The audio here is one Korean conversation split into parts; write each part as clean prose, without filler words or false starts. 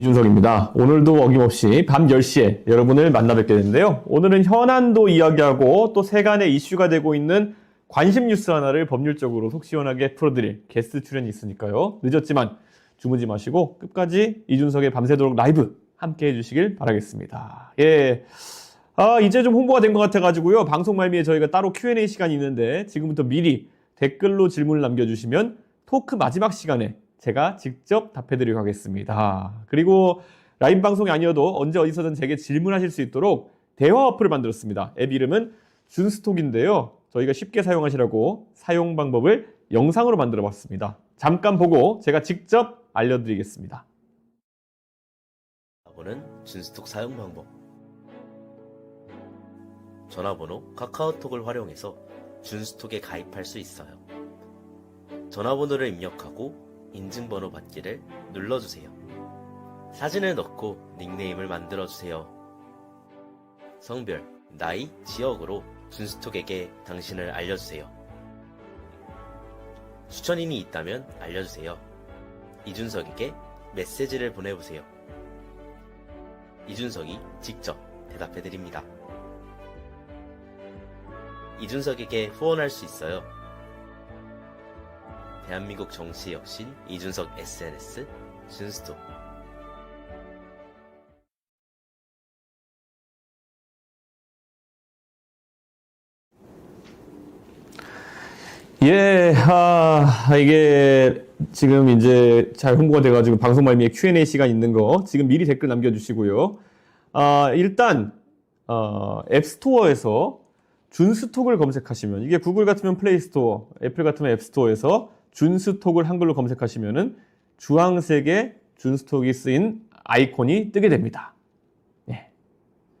이준석입니다. 오늘도 어김없이 밤 10시에 여러분을 만나 뵙게 되는데요. 오늘은 현안도 이야기하고 또 세간의 이슈가 되고 있는 관심 뉴스 하나를 법률적으로 속 시원하게 풀어드릴 게스트 출연이 있으니까요. 늦었지만 주무지 마시고 끝까지 이준석의 밤새도록 라이브 함께 해주시길 바라겠습니다. 예. 이제 좀 홍보가 된 것 같아가지고요. 방송 말미에 저희가 따로 Q&A 시간이 있는데 지금부터 미리 댓글로 질문을 남겨주시면 토크 마지막 시간에 제가 직접 답해드리도록 하겠습니다. 그리고 라이브 방송이 아니어도 언제 어디서든 제게 질문하실 수 있도록 대화 어플을 만들었습니다. 앱 이름은 준스톡인데요. 저희가 쉽게 사용하시라고 사용 방법을 영상으로 만들어 봤습니다. 잠깐 보고 제가 직접 알려드리겠습니다. 전화번호는 준스톡 사용 방법. 전화번호 카카오톡을 활용해서 준스톡에 가입할 수 있어요. 전화번호를 입력하고 인증번호 받기를 눌러주세요. 사진을 넣고 닉네임을 만들어주세요. 성별, 나이, 지역으로 준스톡에게 당신을 알려주세요. 추천인이 있다면 알려주세요. 이준석에게 메시지를 보내보세요. 이준석이 직접 대답해드립니다. 이준석에게 후원할 수 있어요. 대한민국 정치의 혁신 이준석 SNS 준스톡. 예, 이게 지금 이제 잘 홍보가 돼가지고 방송 말미에 Q&A 시간 있는 거 지금 미리 댓글 남겨주시고요. 일단 앱스토어에서 준스톡을 검색하시면, 이게 구글 같으면 플레이스토어, 애플 같으면 앱스토어에서 준스톡을 한글로 검색하시면은 주황색의 준스톡이 쓰인 아이콘이 뜨게 됩니다. 예.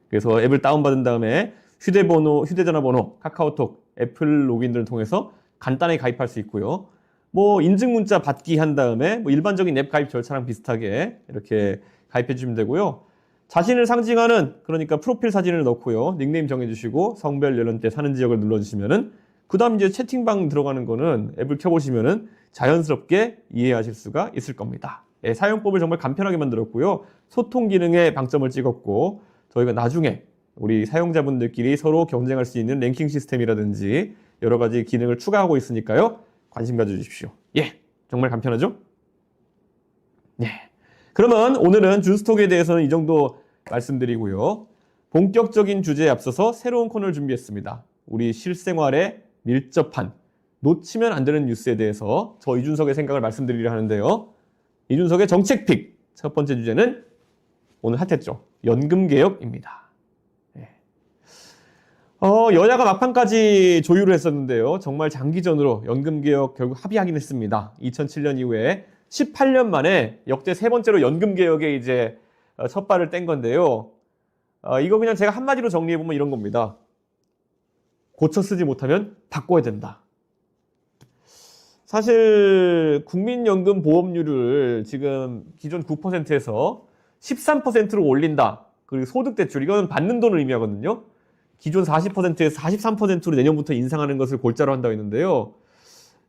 그래서 앱을 다운받은 다음에 휴대전화번호, 카카오톡, 애플 로그인들을 통해서 간단하게 가입할 수 있고요. 뭐 인증 문자 받기 한 다음에 뭐 일반적인 앱 가입 절차랑 비슷하게 이렇게 가입해 주시면 되고요. 자신을 상징하는, 그러니까 프로필 사진을 넣고요. 닉네임 정해주시고 성별, 연령대, 사는 지역을 눌러주시면은 그 다음 이제 채팅방 들어가는 거는 앱을 켜보시면은 자연스럽게 이해하실 수가 있을 겁니다. 예, 사용법을 정말 간편하게 만들었고요. 소통 기능에 방점을 찍었고, 저희가 나중에 우리 사용자분들끼리 서로 경쟁할 수 있는 랭킹 시스템이라든지 여러 가지 기능을 추가하고 있으니까요. 관심 가져주십시오. 예, 정말 간편하죠? 예. 그러면 오늘은 준스톡에 대해서는 이 정도 말씀드리고요. 본격적인 주제에 앞서서 새로운 코너를 준비했습니다. 우리 실생활에 밀접한, 놓치면 안 되는 뉴스에 대해서 저 이준석의 생각을 말씀드리려 하는데요. 이준석의 정책픽 첫 번째 주제는 오늘 핫했죠. 연금개혁입니다. 예. 여야가 막판까지 조율을 했었는데요. 정말 장기전으로 연금개혁 결국 합의하긴 했습니다. 2007년 이후에 18년 만에 역대 세 번째로 연금개혁에 이제 첫 발을 뗀 건데요. 이거 그냥 제가 한마디로 정리해보면 이런 겁니다. 고쳐 쓰지 못하면 바꿔야 된다. 사실 국민연금 보험료를 지금 기존 9%에서 13%로 올린다. 그리고 소득대출, 이건 받는 돈을 의미하거든요. 기존 40%에서 43%로 내년부터 인상하는 것을 골자로 한다고 했는데요.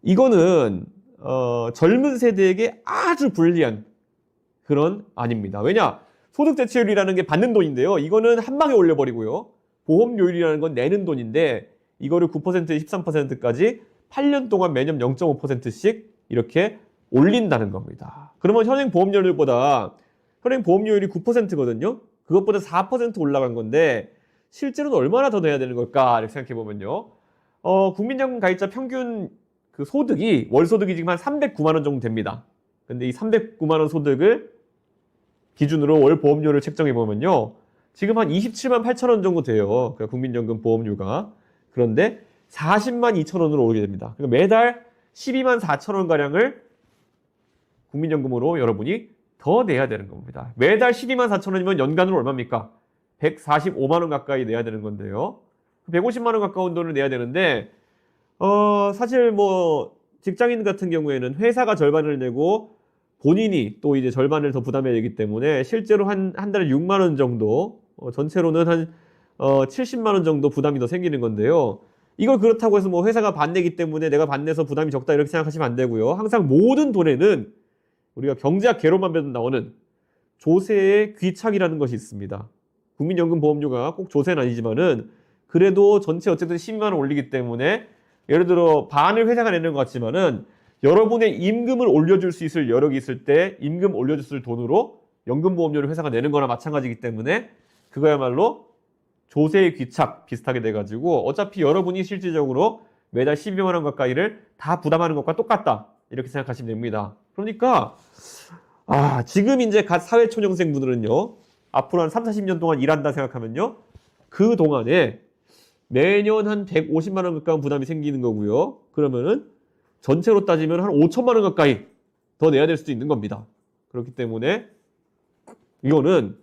이거는 젊은 세대에게 아주 불리한 그런 안입니다. 왜냐? 소득대출이라는 게 받는 돈인데요. 이거는 한 방에 올려버리고요. 보험료율이라는 건 내는 돈인데 이거를 9%에서 13%까지 8년 동안 매년 0.5%씩 이렇게 올린다는 겁니다. 그러면 현행 보험료율보다, 현행 보험료율이 9%거든요. 그것보다 4% 올라간 건데 실제로는 얼마나 더 내야 되는 걸까 이렇게 생각해 보면요. 국민연금 가입자 평균 그 소득이, 월소득이 지금 한 309만 원 정도 됩니다. 근데 이 309만 원 소득을 기준으로 월 보험료를 책정해 보면요. 지금 한 27만 8천 원 정도 돼요. 그러니까 국민연금 보험료가. 그런데 40만 2천 원으로 오르게 됩니다. 그러니까 매달 12만 4천 원 가량을 국민연금으로 여러분이 더 내야 되는 겁니다. 매달 12만 4천 원이면 연간으로 얼마입니까? 145만 원 가까이 내야 되는 건데요. 150만 원 가까운 돈을 내야 되는데 사실 뭐 직장인 같은 경우에는 회사가 절반을 내고 본인이 또 이제 절반을 더 부담해야 되기 때문에 실제로 한 달에 6만 원 정도, 전체로는 한 70만 원 정도 부담이 더 생기는 건데요. 이걸 그렇다고 해서 뭐 회사가 반내기 때문에 내가 반내서 부담이 적다 이렇게 생각하시면 안 되고요. 항상 모든 돈에는 우리가 경제학 개론만 배도 나오는 조세의 귀착이라는 것이 있습니다. 국민연금보험료가 꼭 조세는 아니지만은 그래도 전체 어쨌든 12만 원 올리기 때문에 예를 들어 반을 회사가 내는 것 같지만은 여러분의 임금을 올려줄 수 있을 여력이 있을 때 임금 올려줬을 돈으로 연금보험료를 회사가 내는 거나 마찬가지이기 때문에 그거야말로 조세의 귀착 비슷하게 돼가지고 어차피 여러분이 실질적으로 매달 12만 원 가까이를 다 부담하는 것과 똑같다. 이렇게 생각하시면 됩니다. 그러니까 지금 이제 갓 사회초년생 분들은요. 앞으로 한 3, 40년 동안 일한다 생각하면요. 그 동안에 매년 한 150만 원 가까운 부담이 생기는 거고요. 그러면은 전체로 따지면 한 5천만 원 가까이 더 내야 될 수도 있는 겁니다. 그렇기 때문에 이거는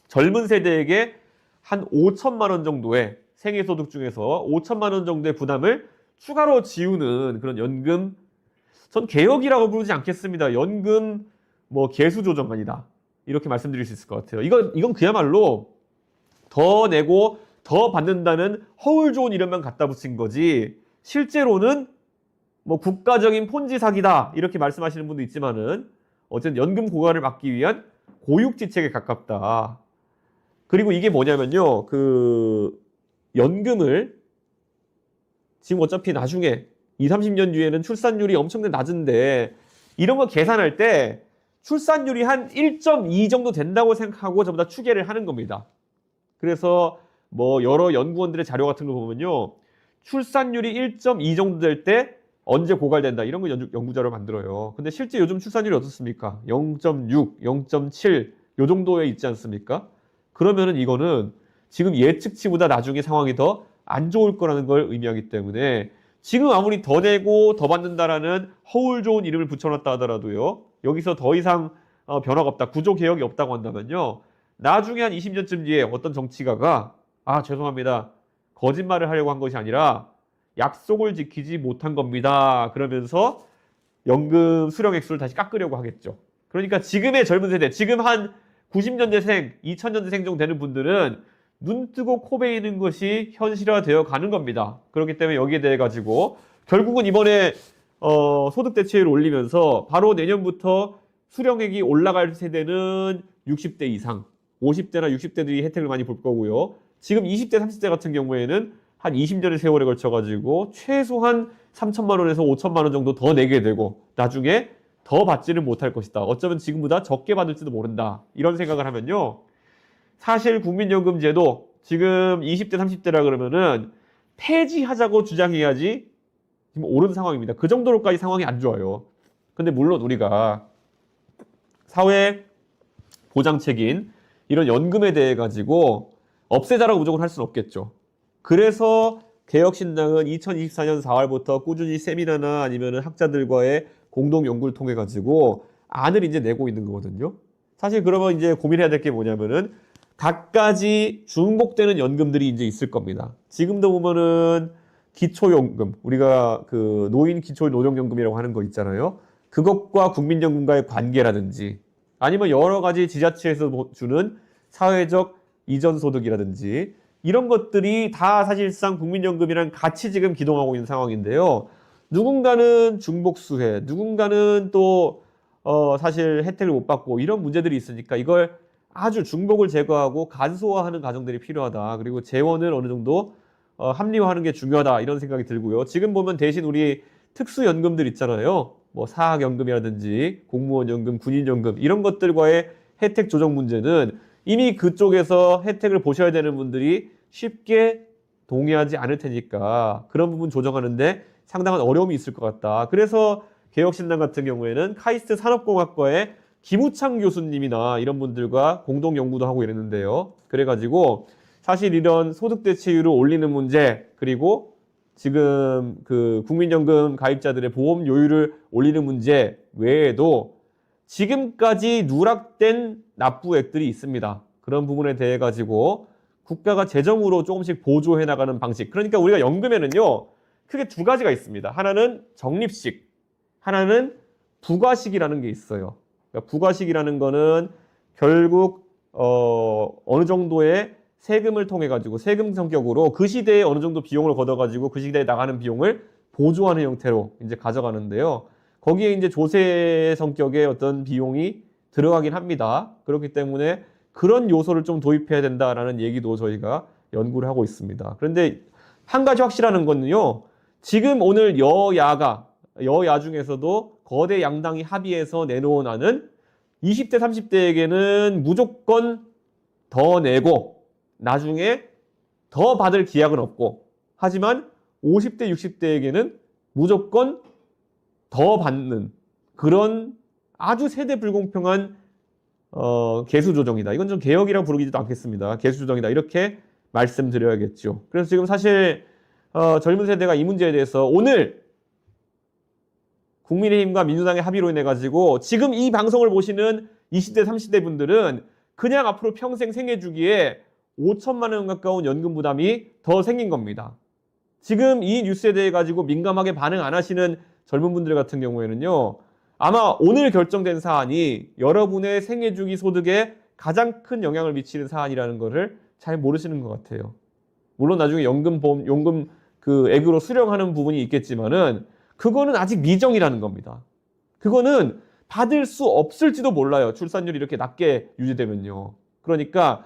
젊은 세대에게 한 5천만 원 정도의 생애소득 중에서 5천만 원 정도의 부담을 추가로 지우는 그런 연금, 전 개혁이라고 부르지 않겠습니다. 연금 개수 조정안이다. 이렇게 말씀드릴 수 있을 것 같아요. 이건 그야말로 더 내고 더 받는다는 허울 좋은 이름만 갖다 붙인 거지 실제로는 국가적인 폰지 사기다 이렇게 말씀하시는 분도 있지만은 어쨌든 연금 고갈을 막기 위한 고육지책에 가깝다. 그리고 이게 뭐냐면요. 연금을 지금 어차피 나중에 20, 30년 뒤에는 출산율이 엄청나게 낮은데 이런 거 계산할 때 출산율이 한 1.2 정도 된다고 생각하고 전부 다 추계를 하는 겁니다. 그래서 여러 연구원들의 자료 같은 거 보면요. 출산율이 1.2 정도 될 때 언제 고갈된다 이런 거 연구자료 만들어요. 근데 실제 요즘 출산율이 어떻습니까? 0.6, 0.7 요 정도에 있지 않습니까? 그러면은 이거는 지금 예측치보다 나중에 상황이 더 안 좋을 거라는 걸 의미하기 때문에 지금 아무리 더 내고 더 받는다라는 허울 좋은 이름을 붙여놨다 하더라도요. 여기서 더 이상 변화가 없다. 구조 개혁이 없다고 한다면요. 나중에 한 20년쯤 뒤에 어떤 정치가가 죄송합니다. 거짓말을 하려고 한 것이 아니라 약속을 지키지 못한 겁니다. 그러면서 연금 수령 액수를 다시 깎으려고 하겠죠. 그러니까 지금의 젊은 세대, 지금 한 90년대생, 2000년대생 정도 되는 분들은 눈 뜨고 코 베이는 것이 현실화되어 가는 겁니다. 그렇기 때문에 여기에 대해 가지고 결국은 이번에 소득 대체율을 올리면서 바로 내년부터 수령액이 올라갈 세대는 60대 이상, 50대나 60대들이 혜택을 많이 볼 거고요. 지금 20대, 30대 같은 경우에는 한 20년의 세월에 걸쳐가지고 최소한 3천만 원에서 5천만 원 정도 더 내게 되고 나중에 더 받지를 못할 것이다. 어쩌면 지금보다 적게 받을지도 모른다. 이런 생각을 하면요. 사실 국민연금제도 지금 20대, 30대라 그러면은 폐지하자고 주장해야지 지금 옳은 상황입니다. 그 정도로까지 상황이 안 좋아요. 근데 물론 우리가 사회 보장책인 이런 연금에 대해 가지고 없애자라고 무조건 할 수는 없겠죠. 그래서 개혁신당은 2024년 4월부터 꾸준히 세미나나 아니면 학자들과의 공동 연구를 통해 가지고 안을 이제 내고 있는 거거든요. 사실 그러면 이제 고민해야 될 게 뭐냐면은 각가지 중복되는 연금들이 이제 있을 겁니다. 지금도 보면은 기초연금, 우리가 노인 기초노령연금이라고 하는 거 있잖아요. 그것과 국민연금과의 관계라든지 아니면 여러 가지 지자체에서 주는 사회적 이전소득이라든지 이런 것들이 다 사실상 국민연금이랑 같이 지금 기동하고 있는 상황인데요. 누군가는 중복수혜, 누군가는 또 사실 혜택을 못 받고 이런 문제들이 있으니까 이걸 아주 중복을 제거하고 간소화하는 과정들이 필요하다. 그리고 재원을 어느 정도 합리화하는 게 중요하다. 이런 생각이 들고요. 지금 보면 대신 우리 특수연금들 있잖아요. 사학연금이라든지 공무원연금, 군인연금 이런 것들과의 혜택 조정 문제는 이미 그쪽에서 혜택을 보셔야 되는 분들이 쉽게 동의하지 않을 테니까 그런 부분 조정하는데 상당한 어려움이 있을 것 같다. 그래서 개혁신당 같은 경우에는 카이스트 산업공학과의 김우창 교수님이나 이런 분들과 공동 연구도 하고 이랬는데요. 그래가지고 사실 이런 소득 대체율을 올리는 문제 그리고 지금 국민연금 가입자들의 보험 요율을 올리는 문제 외에도 지금까지 누락된 납부액들이 있습니다. 그런 부분에 대해 가지고 국가가 재정으로 조금씩 보조해 나가는 방식. 그러니까 우리가 연금에는요. 크게 두 가지가 있습니다. 하나는 적립식, 하나는 부가식이라는 게 있어요. 그러니까 부가식이라는 거는 결국 어느 정도의 세금을 통해 가지고 세금 성격으로 그 시대에 어느 정도 비용을 걷어 가지고 그 시대에 나가는 비용을 보조하는 형태로 이제 가져가는데요. 거기에 이제 조세 성격의 어떤 비용이 들어가긴 합니다. 그렇기 때문에 그런 요소를 좀 도입해야 된다라는 얘기도 저희가 연구를 하고 있습니다. 그런데 한 가지 확실한 건요. 지금 오늘 여야 중에서도 거대 양당이 합의해서 내놓은 안은 20대, 30대에게는 무조건 더 내고 나중에 더 받을 기약은 없고, 하지만 50대, 60대에게는 무조건 더 받는 그런 아주 세대 불공평한 개수 조정이다. 이건 좀 개혁이라고 부르기도 않겠습니다. 개수 조정이다. 이렇게 말씀드려야겠죠. 그래서 지금 사실 젊은 세대가 이 문제에 대해서 오늘 국민의힘과 민주당의 합의로 인해 가지고 지금 이 방송을 보시는 20대, 30대 분들은 그냥 앞으로 평생 생애 주기에 5천만 원 가까운 연금 부담이 더 생긴 겁니다. 지금 이 뉴스에 대해 가지고 민감하게 반응 안 하시는 젊은 분들 같은 경우에는요. 아마 오늘 결정된 사안이 여러분의 생애 주기 소득에 가장 큰 영향을 미치는 사안이라는 것을 잘 모르시는 것 같아요. 물론 나중에 연금 그 액으로 수령하는 부분이 있겠지만은 그거는 아직 미정이라는 겁니다. 그거는 받을 수 없을지도 몰라요. 출산율이 이렇게 낮게 유지되면요. 그러니까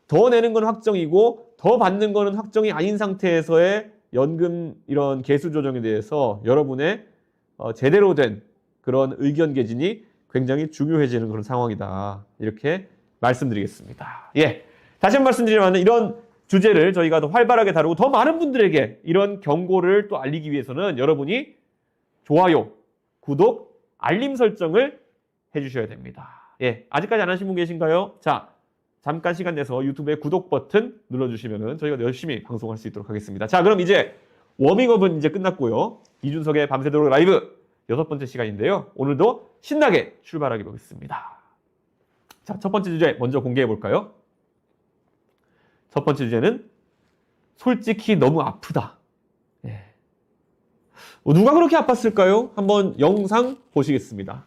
더 내는 건 확정이고 더 받는 거는 확정이 아닌 상태에서의 연금 이런 개수 조정에 대해서 여러분의 제대로 된 그런 의견 개진이 굉장히 중요해지는 그런 상황이다. 이렇게 말씀드리겠습니다. 예. 다시 한번 말씀드리면 이런 주제를 저희가 더 활발하게 다루고 더 많은 분들에게 이런 경고를 또 알리기 위해서는 여러분이 좋아요, 구독, 알림 설정을 해주셔야 됩니다. 예. 아직까지 안 하신 분 계신가요? 자, 잠깐 시간 내서 유튜브에 구독 버튼 눌러주시면 저희가 열심히 방송할 수 있도록 하겠습니다. 자, 그럼 이제 워밍업은 이제 끝났고요. 이준석의 밤새도록 라이브 6번째 시간인데요. 오늘도 신나게 출발하게 보겠습니다. 자, 첫 번째 주제 먼저 공개해 볼까요? 첫 번째 주제는 솔직히 너무 아프다. 예. 누가 그렇게 아팠을까요? 한번 영상 보시겠습니다.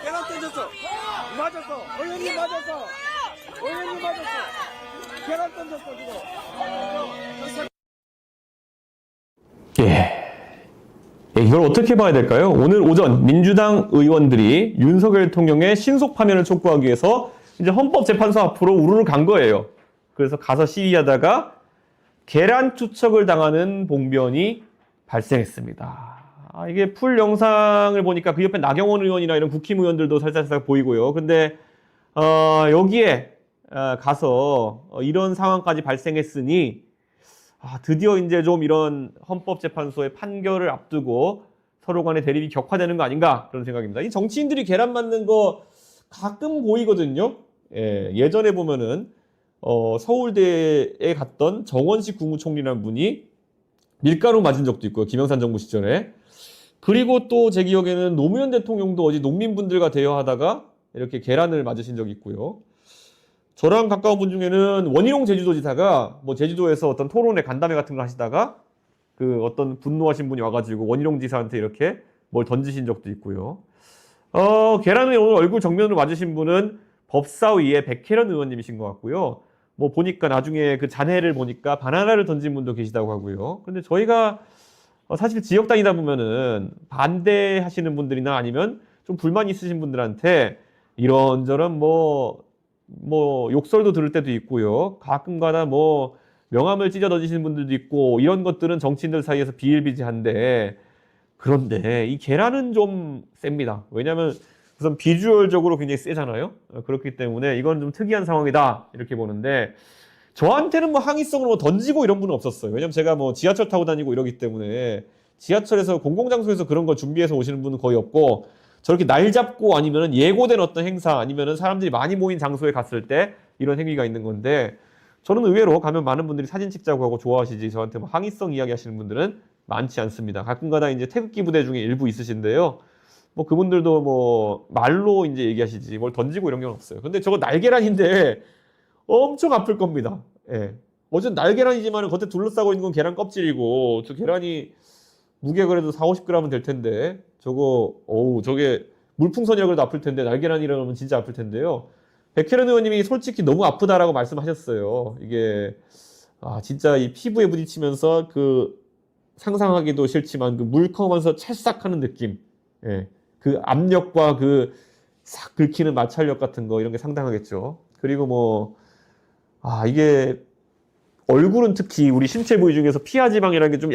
계란 던졌어. 맞았어. 의원님 맞았어. 의원님 맞았어. 계란 던졌어 지금. 예, 이걸 어떻게 봐야 될까요? 오늘 오전 민주당 의원들이 윤석열 대통령의 신속 파면을 촉구하기 위해서 이제 헌법재판소 앞으로 우르르 간 거예요. 그래서 가서 시위하다가 계란 투척을 당하는 봉변이 발생했습니다. 이게 풀 영상을 보니까 그 옆에 나경원 의원이나 이런 국힘 의원들도 살짝 보이고요. 근데 여기에 가서 이런 상황까지 발생했으니 드디어 이제 좀 이런 헌법재판소의 판결을 앞두고 서로 간의 대립이 격화되는 거 아닌가 그런 생각입니다. 이 정치인들이 계란 맞는 거 가끔 보이거든요. 예전에 보면은 서울대에 갔던 정원식 국무총리라는 분이 밀가루 맞은 적도 있고요. 김영삼 정부 시절에. 그리고 또 제 기억에는 노무현 대통령도 어디 농민분들과 대화하다가 이렇게 계란을 맞으신 적이 있고요. 저랑 가까운 분 중에는 원희룡 제주도지사가 뭐 제주도에서 어떤 토론회 간담회 같은 거 하시다가 그 어떤 분노하신 분이 와가지고 원희룡 지사한테 이렇게 뭘 던지신 적도 있고요. 계란을 오늘 얼굴 정면으로 맞으신 분은 법사위의 백혜련 의원님이신 것 같고요. 뭐 보니까 나중에 그 잔해를 보니까 바나나를 던진 분도 계시다고 하고요. 근데 저희가 사실 지역단위다 보면은 반대하시는 분들이나 아니면 좀 불만 있으신 분들한테 이런저런 뭐 욕설도 들을 때도 있고요. 가끔가다 뭐 명함을 찢어 던지시는 분들도 있고 이런 것들은 정치인들 사이에서 비일비재한데 그런데 이 계란은 좀 셉니다. 왜냐하면 우선 비주얼적으로 굉장히 세잖아요. 그렇기 때문에 이건 좀 특이한 상황이다 이렇게 보는데 저한테는 뭐 항의성으로 뭐 던지고 이런 분은 없었어요. 왜냐면 제가 뭐 지하철 타고 다니고 이러기 때문에 지하철에서 공공장소에서 그런 거 준비해서 오시는 분은 거의 없고 저렇게 날 잡고 아니면은 예고된 어떤 행사 아니면은 사람들이 많이 모인 장소에 갔을 때 이런 행위가 있는 건데 저는 의외로 가면 많은 분들이 사진 찍자고 하고 좋아하시지 저한테 뭐 항의성 이야기 하시는 분들은 많지 않습니다. 가끔가다 이제 태극기 부대 중에 일부 있으신데요. 뭐 그분들도 뭐 말로 이제 얘기하시지 뭘 던지고 이런 게 없어요. 근데 저거 날계란인데 엄청 아플 겁니다. 예. 어쨌든 날계란이지만 겉에 둘러싸고 있는 건 계란 껍질이고 저 계란이 무게 그래도 4, 50g은 될 텐데 저거 어우 저게 물풍선이라 그래도 아플 텐데 날계란이라 그러면 진짜 아플 텐데요. 백혜련 의원님이 솔직히 너무 아프다라고 말씀하셨어요. 이게 진짜 이 피부에 부딪히면서 그 상상하기도 싫지만 그 물컹하면서 찰싹하는 느낌, 예, 그 압력과 그 싹 긁히는 마찰력 같은 거 이런 게 상당하겠죠. 그리고 뭐 이게 얼굴은 특히 우리 신체 부위 중에서 피하 지방이라는 게 좀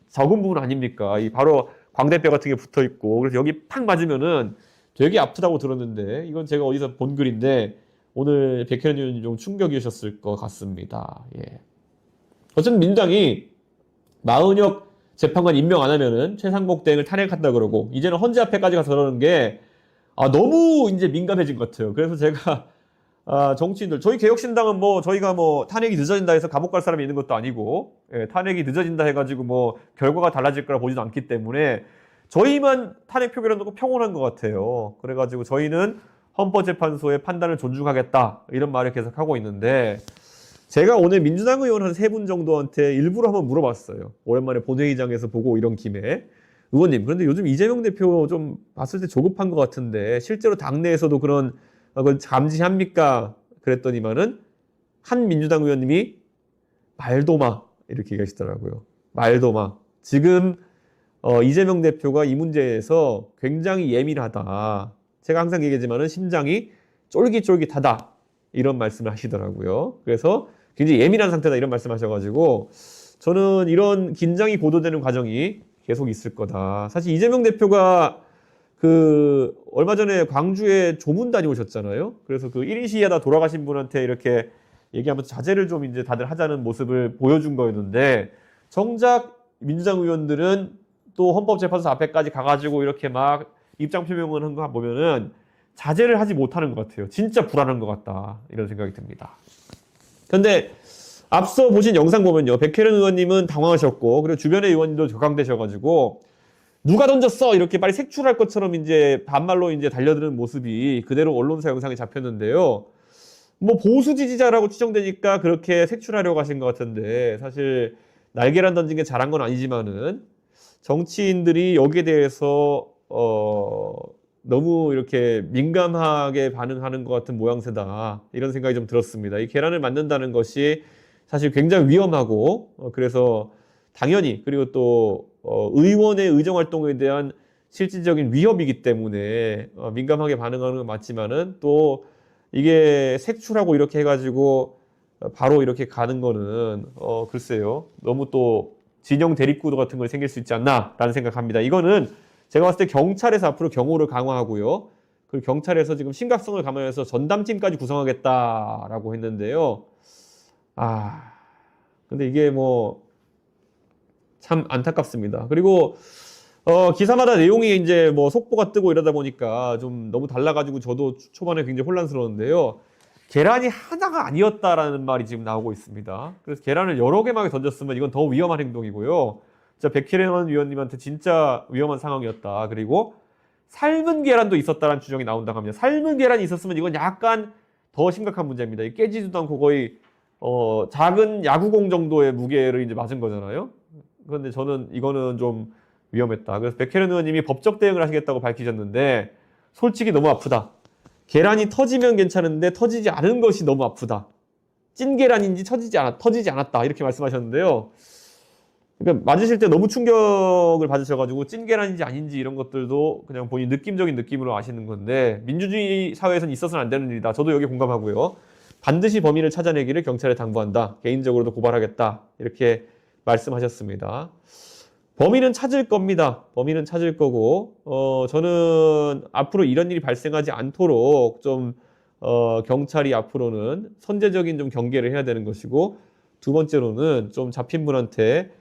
적은 부분 아닙니까? 이 바로 광대뼈 같은 게 붙어 있고 그래서 여기 팍 맞으면은 되게 아프다고 들었는데 이건 제가 어디서 본 글인데 오늘 백혜련 의원님 좀 충격이셨을 것 같습니다. 예. 어쨌든 민주당이 마은혁 재판관 임명 안 하면은 최상목 대행을 탄핵한다 그러고 이제는 헌재 앞에까지 가서 그러는 게 너무 이제 민감해진 것 같아요. 그래서 제가 정치인들 저희 개혁신당은 뭐 저희가 뭐 탄핵이 늦어진다 해서 감옥 갈 사람이 있는 것도 아니고 탄핵이 늦어진다 해가지고 뭐 결과가 달라질 거라 보지도 않기 때문에 저희만 탄핵 표결을 놓고 평온한 것 같아요. 그래가지고 저희는 헌법재판소의 판단을 존중하겠다 이런 말을 계속 하고 있는데 제가 오늘 민주당 의원 한 3분 정도한테 일부러 한번 물어봤어요. 오랜만에 본회의장에서 보고 이런 김에 의원님 그런데 요즘 이재명 대표 좀 봤을 때 조급한 것 같은데 실제로 당내에서도 그런 그걸 감지합니까? 그랬더니만은 한 민주당 의원님이 말도 마 이렇게 얘기하시더라고요. 말도 마. 지금 이재명 대표가 이 문제에서 굉장히 예민하다. 제가 항상 얘기하지만은 심장이 쫄깃쫄깃하다 이런 말씀을 하시더라고요. 그래서 굉장히 예민한 상태다 이런 말씀하셔가지고 저는 이런 긴장이 고도되는 과정이 계속 있을 거다. 사실 이재명 대표가 얼마 전에 광주에 조문 다녀오셨잖아요. 그래서 그 1인 시위하다 돌아가신 분한테 이렇게 얘기하면서 자제를 좀 이제 다들 하자는 모습을 보여준 거였는데 정작 민주당 의원들은 또 헌법재판소 앞에까지 가가지고 이렇게 막 입장 표명을 한 거 보면은 자제를 하지 못하는 것 같아요. 진짜 불안한 것 같다. 이런 생각이 듭니다. 근데 앞서 보신 영상 보면요. 백혜련 의원님은 당황하셨고 그리고 주변의 의원님도 격앙되셔가지고 누가 던졌어? 이렇게 빨리 색출할 것처럼 이제 반말로 이제 달려드는 모습이 그대로 언론사 영상에 잡혔는데요. 뭐 보수 지지자라고 추정되니까 그렇게 색출하려고 하신 것 같은데 사실 날계란 던진 게 잘한 건 아니지만은 정치인들이 여기에 대해서 너무 이렇게 민감하게 반응하는 것 같은 모양새다 이런 생각이 좀 들었습니다. 이 계란을 만든다는 것이 사실 굉장히 위험하고 그래서 당연히 그리고 또 의원의 의정 활동에 대한 실질적인 위협이기 때문에 민감하게 반응하는 건 맞지만은 또 이게 색출하고 이렇게 해가지고 바로 이렇게 가는 거는 글쎄요 너무 또 진영 대립구도 같은 걸 생길 수 있지 않나라는 생각합니다. 이거는 제가 봤을 때 경찰에서 앞으로 경호를 강화하고요. 그리고 경찰에서 지금 심각성을 감안해서 전담팀까지 구성하겠다라고 했는데요. 근데 이게 뭐 참 안타깝습니다. 그리고 기사마다 내용이 이제 뭐 속보가 뜨고 이러다 보니까 좀 너무 달라가지고 저도 초반에 굉장히 혼란스러웠는데요. 계란이 하나가 아니었다라는 말이 지금 나오고 있습니다. 그래서 계란을 여러 개만 던졌으면 이건 더 위험한 행동이고요. 진짜 백혜련 의원님한테 진짜 위험한 상황이었다. 그리고 삶은 계란도 있었다라는 주장이 나온다고 합니다. 삶은 계란이 있었으면 이건 약간 더 심각한 문제입니다. 깨지지도 않고 거의 작은 야구공 정도의 무게를 이제 맞은 거잖아요. 그런데 저는 이거는 좀 위험했다. 그래서 백혜련 의원님이 법적 대응을 하시겠다고 밝히셨는데 솔직히 너무 아프다. 계란이 터지면 괜찮은데 터지지 않은 것이 너무 아프다. 찐 계란인지 터지지 않았다. 이렇게 말씀하셨는데요. 그러니까 맞으실 때 너무 충격을 받으셔가지고 찐 계란인지 아닌지 이런 것들도 그냥 본인 느낌적인 느낌으로 아시는 건데 민주주의 사회에서는 있어서는 안 되는 일이다. 저도 여기 공감하고요. 반드시 범인을 찾아내기를 경찰에 당부한다. 개인적으로도 고발하겠다. 이렇게 말씀하셨습니다. 범인은 찾을 겁니다. 범인은 찾을 거고 저는 앞으로 이런 일이 발생하지 않도록 좀 경찰이 앞으로는 선제적인 좀 경계를 해야 되는 것이고 두 번째로는 좀 잡힌 분한테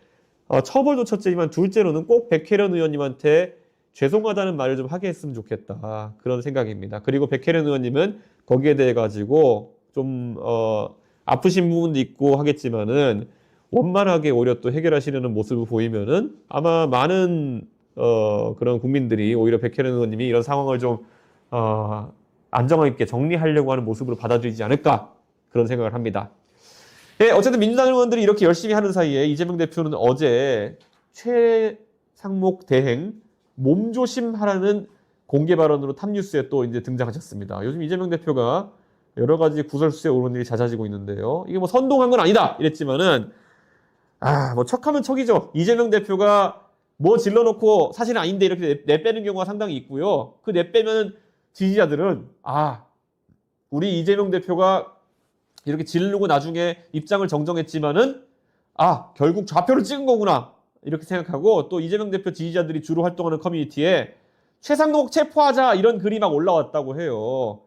처벌도 첫째지만 둘째로는 꼭 백혜련 의원님한테 죄송하다는 말을 좀 하게 했으면 좋겠다. 그런 생각입니다. 그리고 백혜련 의원님은 거기에 대해 가지고 좀 아프신 부분도 있고 하겠지만은 원만하게 오히려 또 해결하시려는 모습을 보이면은 아마 많은 그런 국민들이 오히려 백혜련 의원님이 이런 상황을 좀 안정감 있게 정리하려고 하는 모습으로 받아들이지 않을까 그런 생각을 합니다. 예, 어쨌든 민주당 의원들이 이렇게 열심히 하는 사이에 이재명 대표는 어제 최상목 대행 몸조심하라는 공개 발언으로 탑뉴스에 또 이제 등장하셨습니다. 요즘 이재명 대표가 여러 가지 구설수에 오르는 일이 잦아지고 있는데요. 이게 뭐 선동한 건 아니다 이랬지만은 뭐 척하면 척이죠. 이재명 대표가 뭐 질러놓고 사실은 아닌데 이렇게 내빼는 경우가 상당히 있고요. 그 내빼면 지지자들은 우리 이재명 대표가 이렇게 지르고 나중에 입장을 정정했지만은 결국 좌표를 찍은 거구나 이렇게 생각하고 또 이재명 대표 지지자들이 주로 활동하는 커뮤니티에 최상목 체포하자 이런 글이 막 올라왔다고 해요.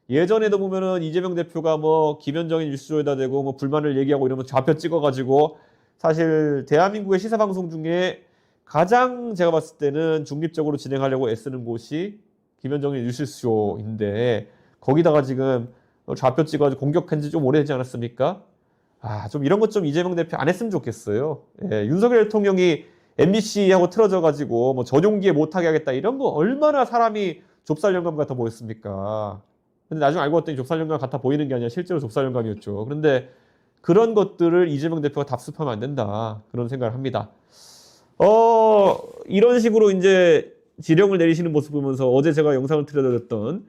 예전에도 보면은 이재명 대표가 뭐 김현정인 뉴스쇼에다 대고 뭐 불만을 얘기하고 이러면 좌표 찍어가지고 사실 대한민국의 시사방송 중에 가장 제가 봤을 때는 중립적으로 진행하려고 애쓰는 곳이 김현정인 뉴스쇼인데 거기다가 지금 좌표 찍어가지고 공격한 지 좀 오래되지 않았습니까? 좀 이런 것 좀 이재명 대표 안 했으면 좋겠어요. 예, 윤석열 대통령이 MBC하고 틀어져가지고 뭐 전용기에 못하게 하겠다 이런 거 얼마나 사람이 좁쌀영감 같아 보였습니까? 근데 나중에 알고 봤더니 좁쌀영감 같아 보이는 게 아니라 실제로 좁쌀영감이었죠. 그런데 그런 것들을 이재명 대표가 답습하면 안 된다. 그런 생각을 합니다. 이런 식으로 이제 지령을 내리시는 모습 보면서 어제 제가 영상을 틀어드렸던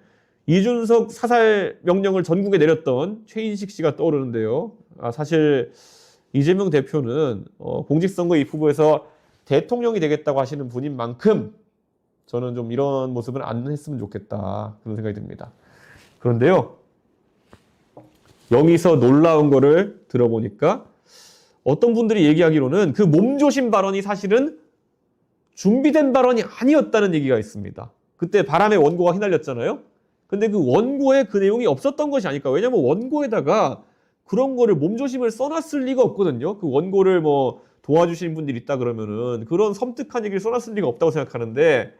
이준석 사살 명령을 전국에 내렸던 최인식 씨가 떠오르는데요. 사실 이재명 대표는 공직선거 입후보에서 대통령이 되겠다고 하시는 분인 만큼 저는 좀 이런 모습은 안 했으면 좋겠다. 그런 생각이 듭니다. 그런데요. 여기서 놀라운 거를 들어보니까 어떤 분들이 얘기하기로는 그 몸조심 발언이 사실은 준비된 발언이 아니었다는 얘기가 있습니다. 그때 바람에 원고가 휘날렸잖아요. 근데 그 원고에 그 내용이 없었던 것이 아닐까. 왜냐면 원고에다가 그런 거를 몸조심을 써놨을 리가 없거든요. 그 원고를 뭐 도와주시는 분들이 있다 그러면은 그런 섬뜩한 얘기를 써놨을 리가 없다고 생각하는데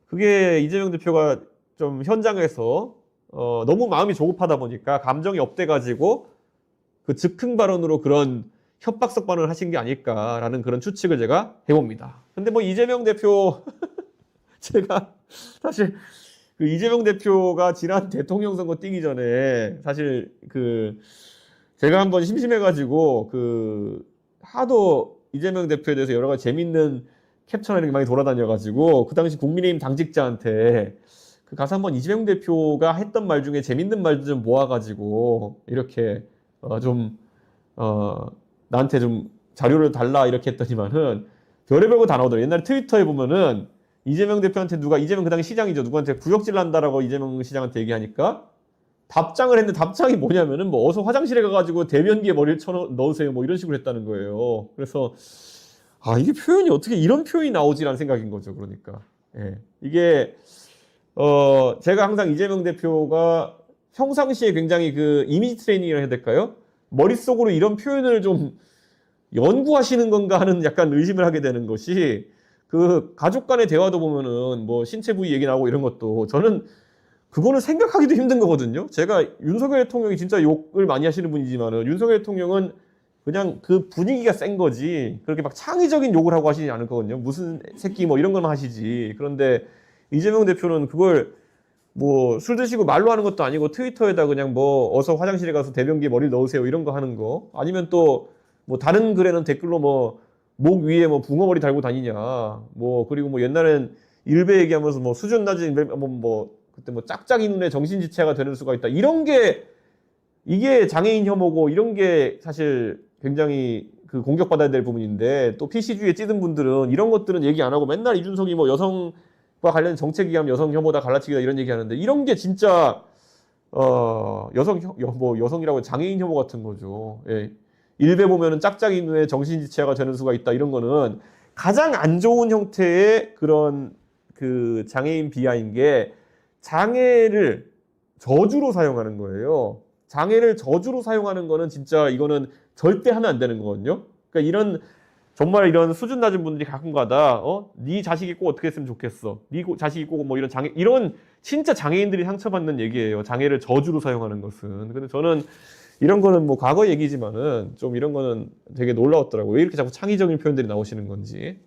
그게 이재명 대표가 좀 현장에서 너무 마음이 조급하다 보니까 감정이 업돼가지고 그 즉흥 발언으로 그런 협박성 발언을 하신 게 아닐까라는 그런 추측을 제가 해봅니다. 근데 뭐 이재명 대표 제가 사실 그 이재명 대표가 지난 대통령 선거 뛰기 전에 사실 제가 한번 심심해가지고 하도 이재명 대표에 대해서 여러 가지 재밌는 캡처나 이런 게 많이 돌아다녀가지고 그 당시 국민의힘 당직자한테 가서 한번 이재명 대표가 했던 말 중에 재밌는 말도 좀 모아가지고 이렇게 나한테 좀 자료를 달라 이렇게 했더니만은 별의별 거 다 나오더라고요. 옛날에 트위터에 보면은 이재명 대표한테 이재명 그 당시 시장이죠. 누구한테 구역질 난다라고 이재명 시장한테 얘기하니까 답장을 했는데 답장이 뭐냐면은 뭐 어서 화장실에 가가지고 대변기에 머리를 넣으세요 뭐 이런 식으로 했다는 거예요. 그래서 이게 표현이 어떻게 이런 표현이 나오지라는 생각인 거죠. 그러니까 이게 제가 항상 이재명 대표가 평상시에 굉장히 이미지 트레이닝을 해야 될까요? 머릿속으로 이런 표현을 좀 연구하시는 건가 하는 약간 의심을 하게 되는 것이 가족 간의 대화도 보면은 뭐 신체 부위 얘기 나오고 이런 것도 저는 그거는 생각하기도 힘든 거거든요. 제가 윤석열 대통령이 진짜 욕을 많이 하시는 분이지만은 윤석열 대통령은 그냥 그 분위기가 센 거지 그렇게 막 창의적인 욕을 하고 하시지 않을 거거든요. 무슨 새끼 뭐 이런 것만 하시지. 그런데 이재명 대표는 그걸 뭐 술 드시고 말로 하는 것도 아니고 트위터에다 그냥 뭐 어서 화장실에 가서 대변기에 머리를 넣으세요 이런 거 하는 거 아니면 또 뭐 다른 글에는 댓글로 뭐 목 위에 뭐 붕어머리 달고 다니냐 뭐 그리고 뭐 옛날엔 일베 얘기하면서 뭐 수준 낮은 뭐 그때 뭐 짝짝이 눈에 정신지체가 되는 수가 있다 이런 게 이게 장애인 혐오고 이런 게 사실 굉장히 공격받아야 될 부분인데 또 PC주의에 찌든 분들은 이런 것들은 얘기 안 하고 맨날 이준석이 뭐 여성과 관련 정책 얘기하면 여성 혐오다 갈라치기다 이런 얘기 하는데 이런 게 진짜 여성이라고 장애인 혐오 같은 거죠. 예. 일베 보면은 짝짝이 눈에 정신지체가 되는 수가 있다 이런 거는 가장 안 좋은 형태의 그런 장애인 비하인 게 장애를 저주로 사용하는 거예요. 장애를 저주로 사용하는 거는 진짜 이거는 절대 하면 안 되는 거거든요. 그러니까 정말 이런 수준 낮은 분들이 가끔가다 네 자식이 꼭 어떻게 했으면 좋겠어. 네 자식이 꼭 뭐 이런 이런 진짜 장애인들이 상처받는 얘기예요. 장애를 저주로 사용하는 것은. 근데 저는 이런 거는 뭐 과거 얘기지만은 좀 이런 거는 되게 놀라웠더라고요. 왜 이렇게 자꾸 창의적인 표현들이 나오시는 건지.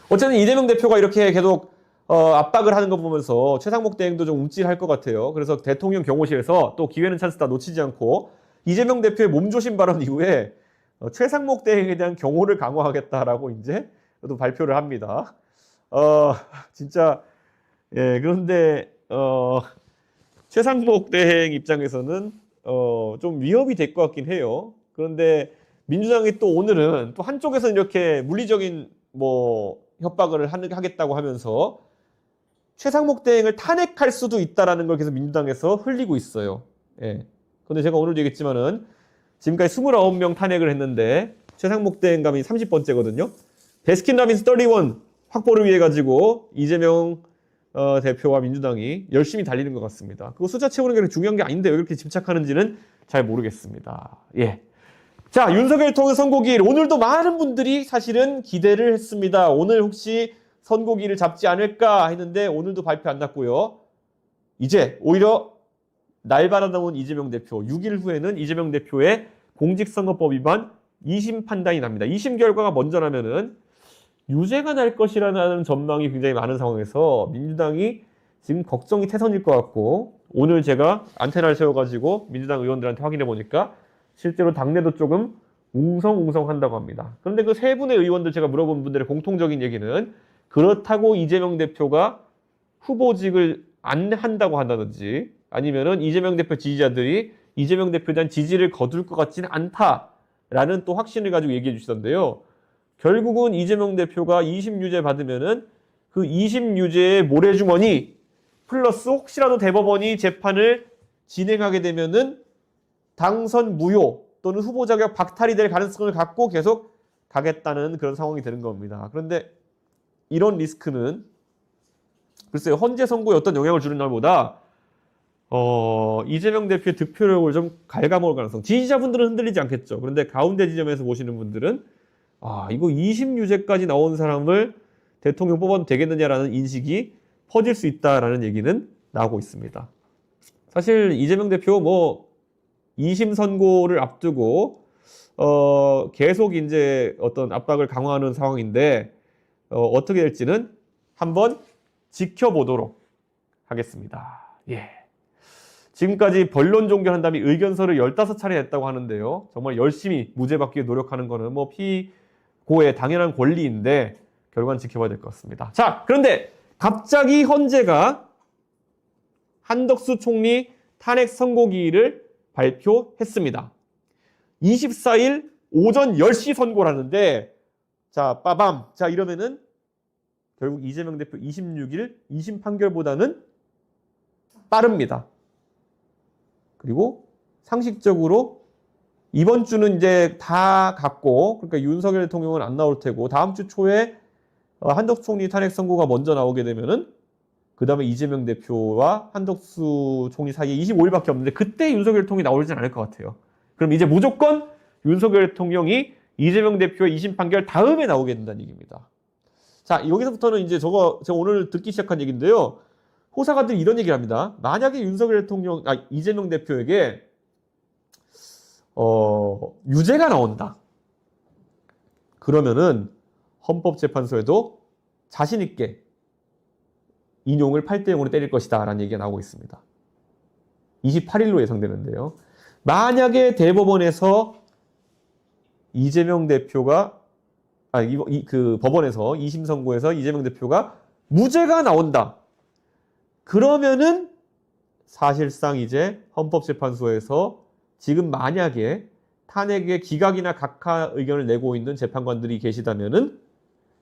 어쨌든 이재명 대표가 이렇게 계속 압박을 하는 거 보면서 최상목 대행도 좀 움찔할 것 같아요. 그래서 대통령 경호실에서 또 기회는 찬스다 놓치지 않고 이재명 대표의 몸조심 발언 이후에 최상목 대행에 대한 경호를 강화하겠다라고 이제 또 발표를 합니다. 진짜 예, 그런데 최상목 대행 입장에서는 좀 위협이 될 것 같긴 해요. 그런데 민주당이 또 오늘은 또 한쪽에서는 이렇게 물리적인 뭐 협박을 하겠다고 하면서 최상목 대행을 탄핵할 수도 있다라는 걸 계속 민주당에서 흘리고 있어요. 예. 그런데 제가 오늘도 얘기했지만은 지금까지 29명 탄핵을 했는데 최상목 대행 감이 30번째거든요. 베스킨라빈스 31 확보를 위해 가지고 이재명 대표와 민주당이 열심히 달리는 것 같습니다. 그거 숫자 채우는 게 중요한 게 아닌데 왜 그렇게 집착하는지는 잘 모르겠습니다. 예. 자, 윤석열 통일 선고기일 오늘도 많은 분들이 사실은 기대를 했습니다. 오늘 혹시 선고기일을 잡지 않을까 했는데 오늘도 발표 안 났고요. 이제 오히려 날바라 나온 이재명 대표 6일 후에는 이재명 대표의 공직선거법 위반 2심 판단이 납니다. 2심 결과가 먼저 나면은 유죄가 날 것이라는 전망이 굉장히 많은 상황에서 민주당이 지금 걱정이 태선일 것 같고 오늘 제가 안테나를 세워가지고 민주당 의원들한테 확인해 보니까 실제로 당내도 조금 웅성웅성한다고 합니다. 그런데 그 세 분의 의원들 제가 물어본 분들의 공통적인 얘기는 그렇다고 이재명 대표가 후보직을 안 한다고 한다든지 아니면은 이재명 대표 지지자들이 이재명 대표에 대한 지지를 거둘 것 같지는 않다라는 또 확신을 가지고 얘기해 주시던데요. 결국은 이재명 대표가 2심 유죄 받으면은 그 2심 유죄의 모래주머니 플러스 혹시라도 대법원이 재판을 진행하게 되면은 당선 무효 또는 후보 자격 박탈이 될 가능성을 갖고 계속 가겠다는 그런 상황이 되는 겁니다. 그런데 이런 리스크는 글쎄요, 헌재 선고에 어떤 영향을 주는 날보다 이재명 대표의 득표력을 좀 갉아먹을 가능성. 지지자분들은 흔들리지 않겠죠. 그런데 가운데 지점에서 보시는 분들은 이거 2심 유죄까지 나온 사람을 대통령 뽑아도 되겠느냐라는 인식이 퍼질 수 있다라는 얘기는 나오고 있습니다. 사실 이재명 대표 뭐 2심 선고를 앞두고 계속 이제 어떤 압박을 강화하는 상황인데 어떻게 될지는 한번 지켜보도록 하겠습니다. 예. 지금까지 변론 종결한 다음에 의견서를 15차례 냈다고 하는데요. 정말 열심히 무죄 받기 위해 노력하는 거는 뭐 피고의 당연한 권리인데 결과는 지켜봐야 될 것 같습니다. 자, 그런데 갑자기 헌재가 한덕수 총리 탄핵 선고기일을 발표했습니다. 24일 오전 10시 선고를 하는데 자, 빠밤. 자, 이러면은 결국 이재명 대표 26일 2심 판결보다는 빠릅니다. 그리고 상식적으로 이번 주는 이제 다 갔고 그러니까 윤석열 대통령은 안 나올 테고 다음 주 초에 한덕수 총리 탄핵 선고가 먼저 나오게 되면은 그 다음에 이재명 대표와 한덕수 총리 사이에 25일밖에 없는데 그때 윤석열 대통령이 나오진 않을 것 같아요. 그럼 이제 무조건 윤석열 대통령이 이재명 대표의 2심 판결 다음에 나오게 된다는 얘기입니다. 자, 여기서부터는 이제 제가 오늘 듣기 시작한 얘기인데요. 호사가들이 이런 얘기를 합니다. 만약에 윤석열 대통령, 이재명 대표에게 유죄가 나온다. 그러면은 헌법재판소에도 자신 있게 인용을 8대 0으로 때릴 것이다 라는 얘기가 나오고 있습니다. 28일로 예상되는데요. 만약에 대법원에서 이재명 대표가 그 법원에서 2심 선고에서 이재명 대표가 무죄가 나온다. 그러면은 사실상 이제 헌법재판소에서 지금 만약에 탄핵의 기각이나 각하 의견을 내고 있는 재판관들이 계시다면은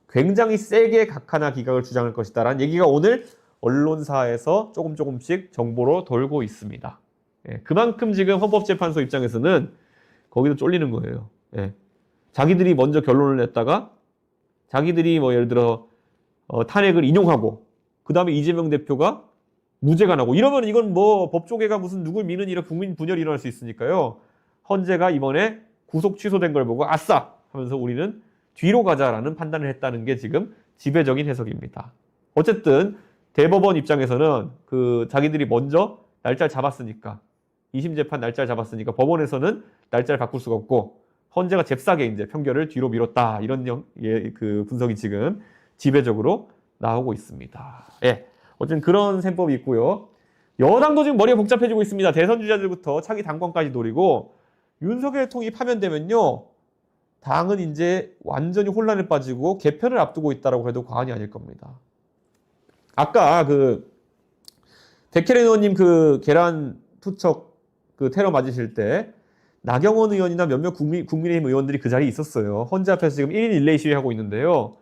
굉장히 세게 각하나 기각을 주장할 것이다라는 얘기가 오늘 언론사에서 조금씩 정보로 돌고 있습니다. 예, 그만큼 지금 헌법재판소 입장에서는 거기도 쫄리는 거예요. 예, 자기들이 먼저 결론을 냈다가 자기들이 뭐 예를 들어 탄핵을 인용하고 그 다음에 이재명 대표가 무죄가 나고 이러면 이건 뭐 법조계가 무슨 누굴 미는 이런 국민 분열이 일어날 수 있으니까요. 헌재가 이번에 구속 취소된 걸 보고 아싸 하면서 우리는 뒤로 가자라는 판단을 했다는 게 지금 지배적인 해석입니다. 어쨌든 대법원 입장에서는 그 자기들이 먼저 날짜를 잡았으니까 2심 재판 날짜를 잡았으니까 법원에서는 날짜를 바꿀 수가 없고 헌재가 잽싸게 이제 판결을 뒤로 미뤘다 이런 그 분석이 지금 지배적으로 나오고 있습니다. 예. 어쨌든 그런 셈법이 있고요. 여당도 지금 머리가 복잡해지고 있습니다. 대선 주자들부터 차기 당권까지 노리고 윤석열 통이 파면되면요. 당은 이제 완전히 혼란에 빠지고 개편을 앞두고 있다라고 해도 과언이 아닐 겁니다. 아까 그 백혜련 의원님 그 계란 투척 그 테러 맞으실 때 나경원 의원이나 몇몇 국민의힘 의원들이 그 자리에 있었어요. 헌재 앞에서 지금 1인 1레이 시위하고 있는데요.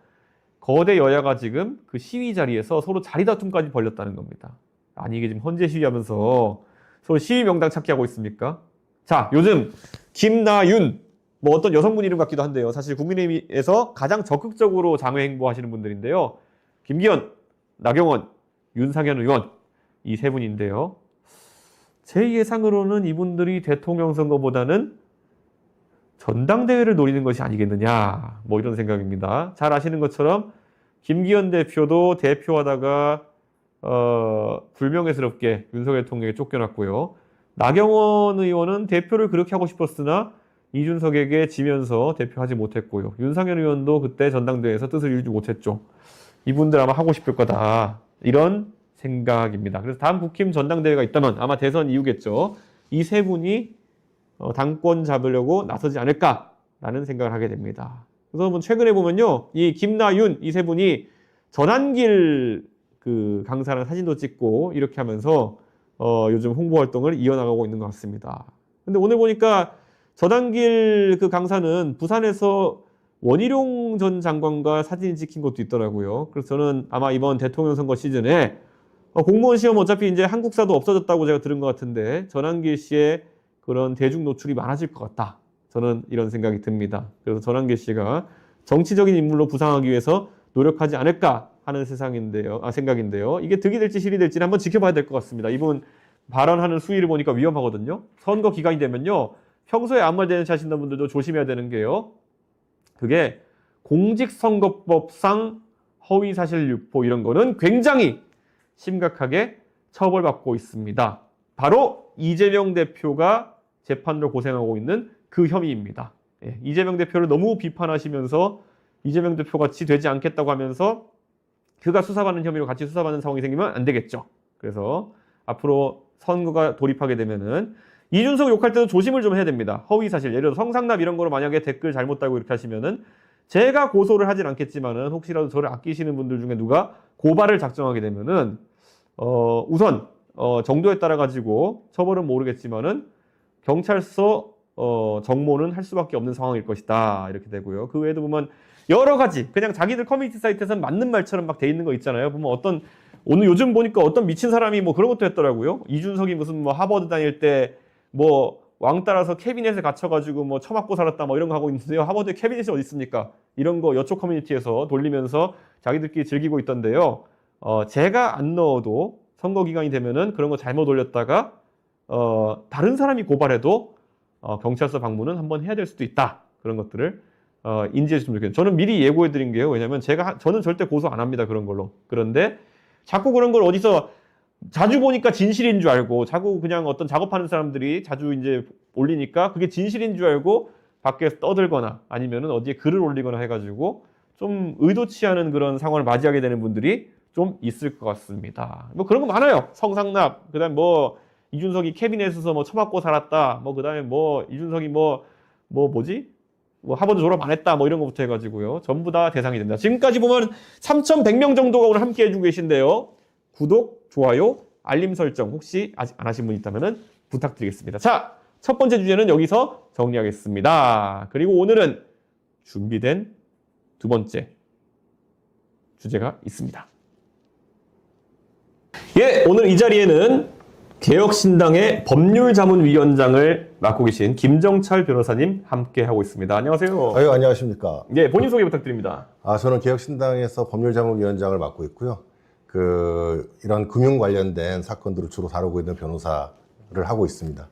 거대 여야가 지금 그 시위 자리에서 서로 자리 다툼까지 벌였다는 겁니다. 아니 이게 지금 헌재 시위하면서 서로 시위 명당 찾기 하고 있습니까? 자, 요즘 김나윤 뭐 어떤 여성분 이름 같기도 한데요. 사실 국민의힘에서 가장 적극적으로 장외 행보하시는 분들인데요. 김기현, 나경원, 윤상현 의원 이 세 분인데요. 제 예상으로는 이분들이 대통령 선거보다는 전당대회를 노리는 것이 아니겠느냐 뭐 이런 생각입니다. 잘 아시는 것처럼 김기현 대표도 대표하다가 불명예스럽게 윤석열 대통령에 쫓겨났고요. 나경원 의원은 대표를 그렇게 하고 싶었으나 이준석에게 지면서 대표하지 못했고요. 윤상현 의원도 그때 전당대회에서 뜻을 이루지 못했죠. 이분들 아마 하고 싶을 거다. 이런 생각입니다. 그래서 다음 국힘 전당대회가 있다면 아마 대선 이후겠죠. 이 세 분이 당권 잡으려고 나서지 않을까라는 생각을 하게 됩니다. 그래서 뭐 최근에 보면요. 이 김나윤 이 세 분이 전환길 그 강사랑 사진도 찍고 이렇게 하면서 요즘 홍보 활동을 이어나가고 있는 것 같습니다. 근데 오늘 보니까 전환길 그 강사는 부산에서 원희룡 전 장관과 사진이 찍힌 것도 있더라고요. 그래서 저는 아마 이번 대통령 선거 시즌에 공무원 시험 어차피 이제 한국사도 없어졌다고 제가 들은 것 같은데 전환길 씨의 그런 대중 노출이 많아질 것 같다. 저는 이런 생각이 듭니다. 그래서 전환길 씨가 정치적인 인물로 부상하기 위해서 노력하지 않을까 하는 생각인데요. 이게 득이 될지 실이 될지는 한번 지켜봐야 될 것 같습니다. 이분 발언하는 수위를 보니까 위험하거든요. 선거 기간이 되면요. 평소에 아무 말 되는 하시는 분들도 조심해야 되는 게요. 그게 공직선거법상 허위사실 유포 이런 거는 굉장히 심각하게 처벌받고 있습니다. 바로 이재명 대표가 재판으로 고생하고 있는 그 혐의입니다. 예, 이재명 대표를 너무 비판하시면서 이재명 대표 같이 되지 않겠다고 하면서 그가 수사받는 혐의로 같이 수사받는 상황이 생기면 안 되겠죠. 그래서 앞으로 선거가 돌입하게 되면은 이준석 욕할 때도 조심을 좀 해야 됩니다. 허위사실, 예를 들어 성상납 이런 거로 만약에 댓글 잘못 달고 이렇게 하시면은 제가 고소를 하진 않겠지만은 혹시라도 저를 아끼시는 분들 중에 누가 고발을 작정하게 되면은 우선 정도에 따라 가지고 처벌은 모르겠지만은 경찰서 정모는 할 수밖에 없는 상황일 것이다 이렇게 되고요. 그 외에도 보면 여러 가지 그냥 자기들 커뮤니티 사이트에서는 맞는 말처럼 막 돼 있는 거 있잖아요. 보면 오늘 요즘 보니까 어떤 미친 사람이 뭐 그런 것도 했더라고요. 이준석이 무슨 뭐 하버드 다닐 때 뭐 왕따라서 캐비넷에 갇혀가지고 뭐 처맞고 살았다 뭐 이런 거 하고 있는데요. 하버드에 캐비넷이 어디 있습니까? 이런 거 여초 커뮤니티에서 돌리면서 자기들끼리 즐기고 있던데요. 제가 안 넣어도 선거 기간이 되면은 그런 거 잘못 올렸다가 다른 사람이 고발해도 경찰서 방문은 한번 해야 될 수도 있다. 그런 것들을 인지해 주시면 좋겠네요. 저는 미리 예고해 드린 게요. 왜냐면 저는 절대 고소 안 합니다. 그런 걸로. 그런데 자꾸 그런 걸 어디서 자주 보니까 진실인 줄 알고 자꾸 그냥 어떤 작업하는 사람들이 자주 이제 올리니까 그게 진실인 줄 알고 밖에서 떠들거나 아니면은 어디에 글을 올리거나 해가지고 좀 의도치 않은 그런 상황을 맞이하게 되는 분들이 좀 있을 것 같습니다. 뭐 그런 거 많아요. 성상납, 그다음 뭐 이준석이 캐비넷에서 뭐 처맞고 살았다. 뭐 그다음에 뭐 이준석이 뭐지? 뭐 하버드 졸업 안 했다. 뭐 이런 거부터 해가지고요. 전부 다 대상이 된다. 지금까지 보면 3,100명 정도가 오늘 함께 해주고 계신데요. 구독, 좋아요, 알림 설정 혹시 아직 안 하신 분 있다면 부탁드리겠습니다. 자, 첫 번째 주제는 여기서 정리하겠습니다. 그리고 오늘은 준비된 두 번째 주제가 있습니다. 예, 오늘 이 자리에는 개혁신당의 법률자문위원장을 맡고 계신 김정철 변호사님 함께 하고 있습니다. 안녕하세요. 아유, 안녕하십니까. 예, 본인 소개 부탁드립니다. 저는 개혁신당에서 법률자문위원장을 맡고 있고요. 이런 금융 관련된 사건들을 주로 다루고 있는 변호사를 하고 있습니다.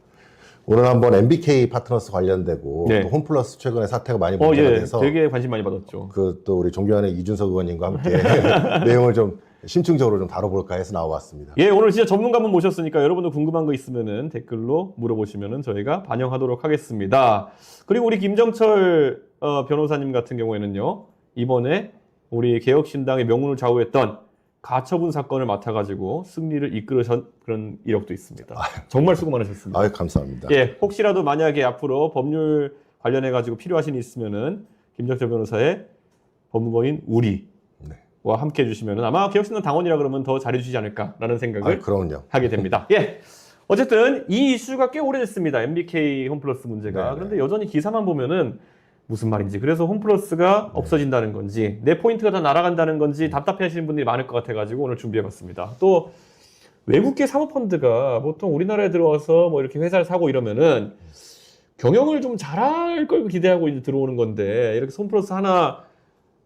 오늘 한번 MBK 파트너스 관련되고 네. 또 홈플러스 최근에 사태가 많이 문제가 돼서 되게 관심 많이 받았죠. 또 우리 존경하는 이준석 의원님과 함께 내용을 좀 심층적으로 좀 다뤄볼까 해서 나와봤습니다. 예, 오늘 진짜 전문가분 모셨으니까 여러분들 궁금한 거 있으면은 댓글로 물어보시면은 저희가 반영하도록 하겠습니다. 그리고 우리 김정철 변호사님 같은 경우에는요, 이번에 우리 개혁신당의 명운을 좌우했던 가처분 사건을 맡아가지고 승리를 이끌으신 그런 이력도 있습니다. 정말 수고 많으셨습니다. 아유, 감사합니다. 예, 혹시라도 만약에 앞으로 법률 관련해가지고 필요하신 일 있으면은 김정철 변호사의 법무법인 우리와 네. 함께 해주시면은 아마 개혁신당 당원이라 그러면 더 잘해주지 않을까라는 생각을 그럼요. 하게 됩니다. 예. 어쨌든 이 이슈가 꽤 오래됐습니다. MBK 홈플러스 문제가. 네네. 그런데 여전히 기사만 보면은 무슨 말인지, 그래서 홈플러스가 없어진다는 건지, 내 포인트가 다 날아간다는 건지 답답해 하시는 분들이 많을 것 같아가지고 오늘 준비해봤습니다. 또 외국계 사모펀드가 보통 우리나라에 들어와서 뭐 이렇게 회사를 사고 이러면은 경영을 좀 잘할 걸 기대하고 이제 들어오는 건데, 이렇게 홈플러스 하나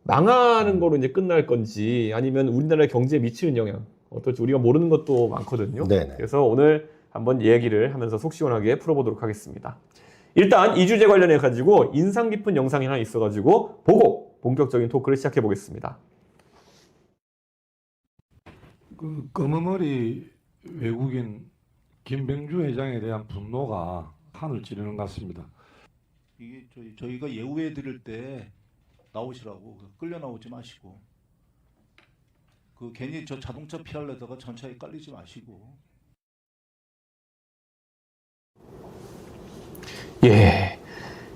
망하는 거로 이제 끝날 건지, 아니면 우리나라의 경제에 미치는 영향 어떨지 우리가 모르는 것도 많거든요. 네네. 그래서 오늘 한번 얘기를 하면서 속 시원하게 풀어보도록 하겠습니다. 일단 이 주제 관련해 가지고 인상 깊은 영상이 하나 있어가지고 보고 본격적인 토크를 시작해 보겠습니다. 그 검은머리 외국인 김병주 회장에 대한 분노가 하늘 찌르는 것 같습니다. 이게 저희가 예우해 드릴 때 나오시라고 끌려 나오지 마시고 그 괜히 저 자동차 피하려다가 전차에 깔리지 마시고. 예,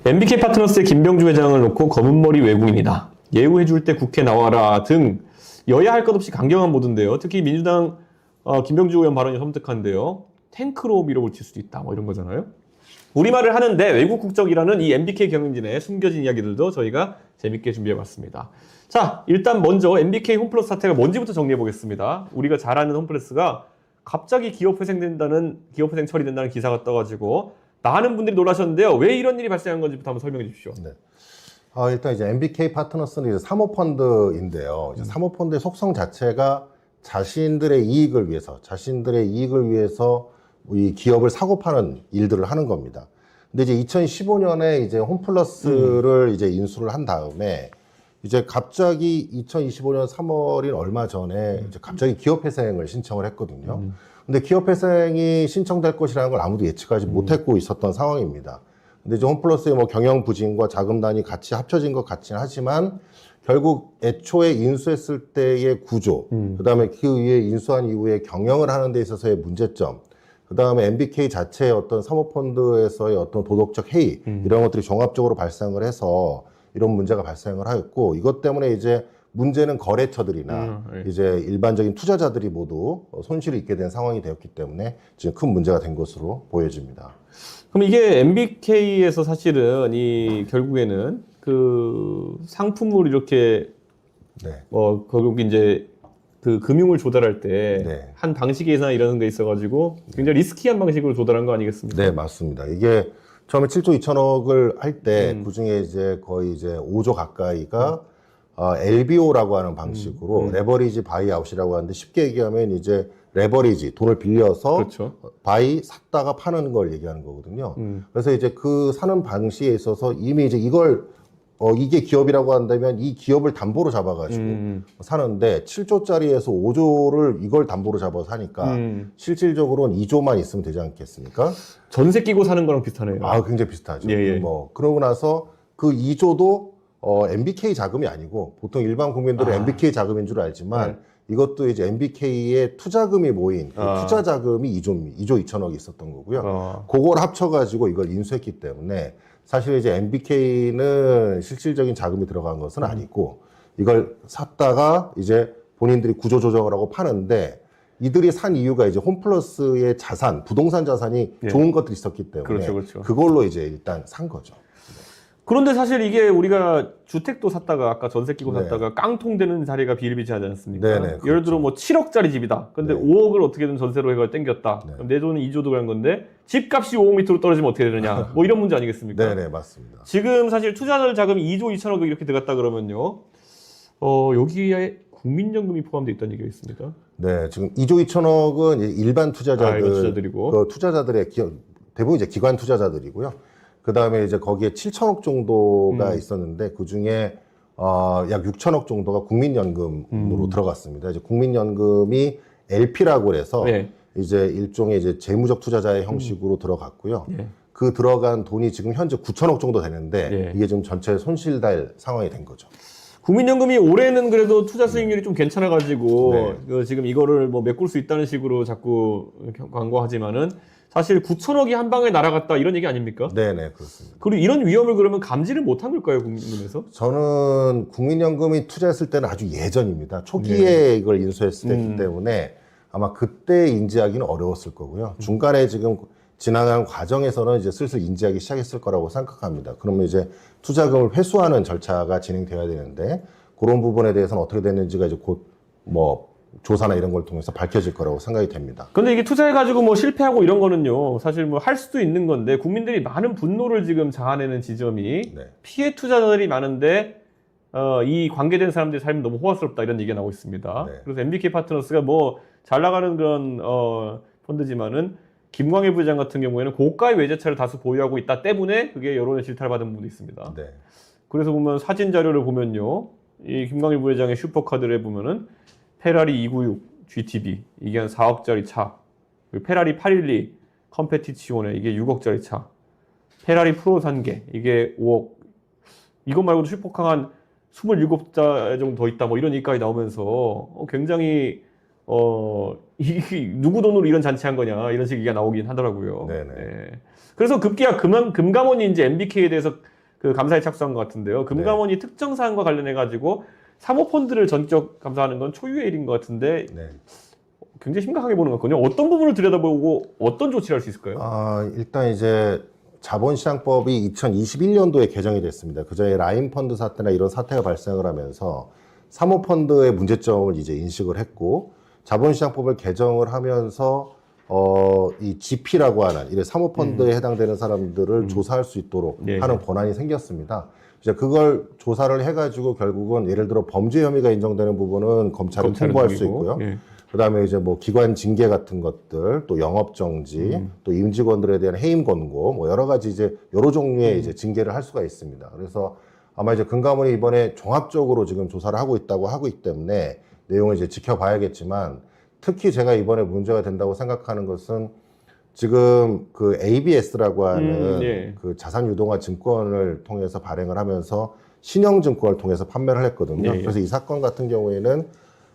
MBK 파트너스의 김병주 회장을 놓고 검은머리 외국인이다, 예우해줄 때 국회 나와라 등 여야 할 것 없이 강경한 보도인데요. 특히 민주당 김병주 의원 발언이 섬뜩한데요. 탱크로 밀어붙일 수도 있다, 뭐 이런 거잖아요. 우리말을 하는데 외국 국적이라는 이 MBK 경영진의 숨겨진 이야기들도 저희가 재밌게 준비해봤습니다. 자, 일단 먼저 MBK 홈플러스 사태가 뭔지부터 정리해보겠습니다. 우리가 잘 아는 홈플러스가 갑자기 기업회생 처리된다는 기사가 떠가지고 많은 분들이 놀라셨는데요. 왜 이런 일이 발생한 건지부터 한번 설명해 주십시오. 네. 일단 이제 MBK 파트너스는 이제 사모펀드인데요. 이제 사모펀드의 속성 자체가 자신들의 이익을 위해서 이 기업을 사고 파는 일들을 하는 겁니다. 근데 이제 2015년에 이제 홈플러스를 이제 인수를 한 다음에 이제 갑자기 2025년 3월인 얼마 전에 이제 갑자기 기업회생을 신청을 했거든요. 근데 기업회생이 신청될 것이라는 걸 아무도 예측하지 못했고 있었던 상황입니다. 근데 이제 홈플러스의 뭐 경영 부진과 자금단이 같이 합쳐진 것 같긴 하지만 결국 애초에 인수했을 때의 구조, 그다음에 그 위에 인수한 이후에 경영을 하는 데 있어서의 문제점, 그다음에 MBK 자체의 어떤 사모펀드에서의 어떤 도덕적 해이, 이런 것들이 종합적으로 발생을 해서 이런 문제가 발생을 하였고, 이것 때문에 이제 문제는 거래처들이나 이제 일반적인 투자자들이 모두 손실을 입게 된 상황이 되었기 때문에 지금 큰 문제가 된 것으로 보여집니다. 그럼 이게 MBK에서 사실은 이 결국에는 그 상품을 이렇게 네. 결국 이제 그 금융을 조달할 때 네. 한 방식이나 이런 게 있어가지고 굉장히 리스키한 방식으로 조달한 거 아니겠습니까? 네, 맞습니다. 이게 처음에 7조 2천억을 할 때 그중에 이제 거의 이제 5조 가까이가 LBO라고 하는 방식으로 레버리지 바이 아웃이라고 하는데, 쉽게 얘기하면 이제 레버리지, 돈을 빌려서 그렇죠. 바이 샀다가 파는 걸 얘기하는 거거든요. 그래서 이제 그 사는 방식에 있어서 이미 이제 이걸 이게 기업이라고 한다면 이 기업을 담보로 잡아가지고 사는데, 7조짜리에서 5조를 이걸 담보로 잡아서 사니까 실질적으로는 2조만 있으면 되지 않겠습니까? 전세 끼고 사는 거랑 비슷하네요. 굉장히 비슷하죠. 예. 그러고 나서 그 2조도 MBK 자금이 아니고, 보통 일반 국민들은 MBK 자금인 줄 알지만 이것도 이제 MBK의 투자금이 모인 그 투자 자금이 2조 2천억이 있었던 거고요. 그걸 합쳐가지고 이걸 인수했기 때문에 사실 이제 MBK는 실질적인 자금이 들어간 것은 아니고, 이걸 샀다가 이제 본인들이 구조조정을 하고 파는데, 이들이 산 이유가 이제 홈플러스의 자산, 부동산 자산이 좋은 것들이 있었기 때문에 그렇죠. 그걸로 이제 일단 산 거죠. 그런데 사실 이게 우리가 주택도 샀다가 아까 전세 끼고 네. 샀다가 깡통되는 자리가 비일비재하지 않습니까? 네네, 예를 그렇죠. 들어 뭐 7억짜리 집이다. 근데 네. 5억을 어떻게든 전세로 해가 땡겼다. 네. 그럼 내 돈은 2조도 간 건데 집값이 5억 밑으로 떨어지면 어떻게 되느냐. 뭐 이런 문제 아니겠습니까? 네네, 맞습니다. 지금 사실 투자자 자금이 2조 2천억이 이렇게 들어갔다 그러면요. 여기에 국민연금이 포함되어 있다는 얘기가 있습니다. 네, 지금 2조 2천억은 일반 투자자들, 일반 투자들이고. 그 투자자들의 대부분 이제 기관 투자자들이고요. 그 다음에 이제 거기에 7천억 정도가 있었는데, 그 중에 약 6천억 정도가 국민연금으로 들어갔습니다. 이제 국민연금이 LP라고 해서 네. 이제 일종의 이제 재무적 투자자의 형식으로 들어갔고요. 예. 그 들어간 돈이 지금 현재 9천억 정도 되는데, 예. 이게 지금 전체 손실될 상황이 된 거죠. 국민연금이 올해는 그래도 투자 수익률이 좀 괜찮아가지고 네. 그 지금 이거를 뭐 메꿀 수 있다는 식으로 자꾸 광고하지만은 사실 9천억이 한 방에 날아갔다 이런 얘기 아닙니까? 네네, 그렇습니다. 그리고 이런 위험을 그러면 감지를 못한 걸까요, 국민연금에서? 저는 국민연금이 투자했을 때는 아주 예전입니다. 초기에 네. 이걸 인수했을 때이기 때문에 아마 그때 인지하기는 어려웠을 거고요. 중간에 지금 지나간 과정에서는 이제 슬슬 인지하기 시작했을 거라고 생각합니다. 그러면 이제 투자금을 회수하는 절차가 진행돼야 되는데 그런 부분에 대해서는 어떻게 됐는지가 이제 곧 뭐 조사나 이런 걸 통해서 밝혀질 거라고 생각이 됩니다. 근데 이게 투자해가지고 뭐 실패하고 이런 거는요, 사실 뭐 할 수도 있는 건데, 국민들이 많은 분노를 지금 자아내는 지점이 네. 피해 투자자들이 많은데, 이 관계된 사람들의 삶이 너무 호화스럽다 이런 얘기가 나오고 있습니다. 네. 그래서 MBK 파트너스가 뭐 잘 나가는 그런, 펀드지만은, 김광일 부회장 같은 경우에는 고가의 외제차를 다수 보유하고 있다 때문에 그게 여론의 질타를 받은 부분도 있습니다. 네. 그래서 보면 사진 자료를 보면요, 이 김광일 부회장의 슈퍼카드를 보면은 페라리 296 GTB 이게 한 4억짜리 차, 그리고 페라리 812 컴페티치오네 이게 6억짜리 차, 페라리 프로 산게 이게 5억. 이것 말고도 슈퍼카가 한 27자 정도 더 있다 뭐 이런 얘기까지 나오면서 굉장히 이게 누구 돈으로 이런 잔치한 거냐 이런 식의 얘기가 나오긴 하더라고요. 네네. 예. 그래서 급기야 금감원이 이제 MBK에 대해서 그 감사에 착수한 것 같은데요. 금감원이 특정 사안과 관련해 가지고 사모펀드를 전격 감사하는 건 초유의 일인 것 같은데 네. 굉장히 심각하게 보는 것 같거든요. 어떤 부분을 들여다보고 어떤 조치를 할 수 있을까요? 일단 이제 자본시장법이 2021년도에 개정이 됐습니다. 그전에 라인펀드 사태나 이런 사태가 발생을 하면서 사모펀드의 문제점을 이제 인식을 했고, 자본시장법을 개정을 하면서 이 GP라고 하는 이런 사모펀드에 해당되는 사람들을 조사할 수 있도록 네. 하는 권한이 생겼습니다. 이제 그걸 조사를 해가지고 결국은 예를 들어 범죄 혐의가 인정되는 부분은 검찰에 통보할 수 있고요. 예. 그다음에 이제 뭐 기관 징계 같은 것들, 또 영업 정지, 또 임직원들에 대한 해임 권고, 뭐 여러 가지 이제 여러 종류의 이제 징계를 할 수가 있습니다. 그래서 아마 이제 금감원이 이번에 종합적으로 지금 조사를 하고 있다고 하고 있기 때문에 내용을 이제 지켜봐야겠지만, 특히 제가 이번에 문제가 된다고 생각하는 것은 지금 그 ABS라고 하는 예. 그 자산 유동화 증권을 통해서 발행을 하면서 신용증권을 통해서 판매를 했거든요. 예, 예. 그래서 이 사건 같은 경우에는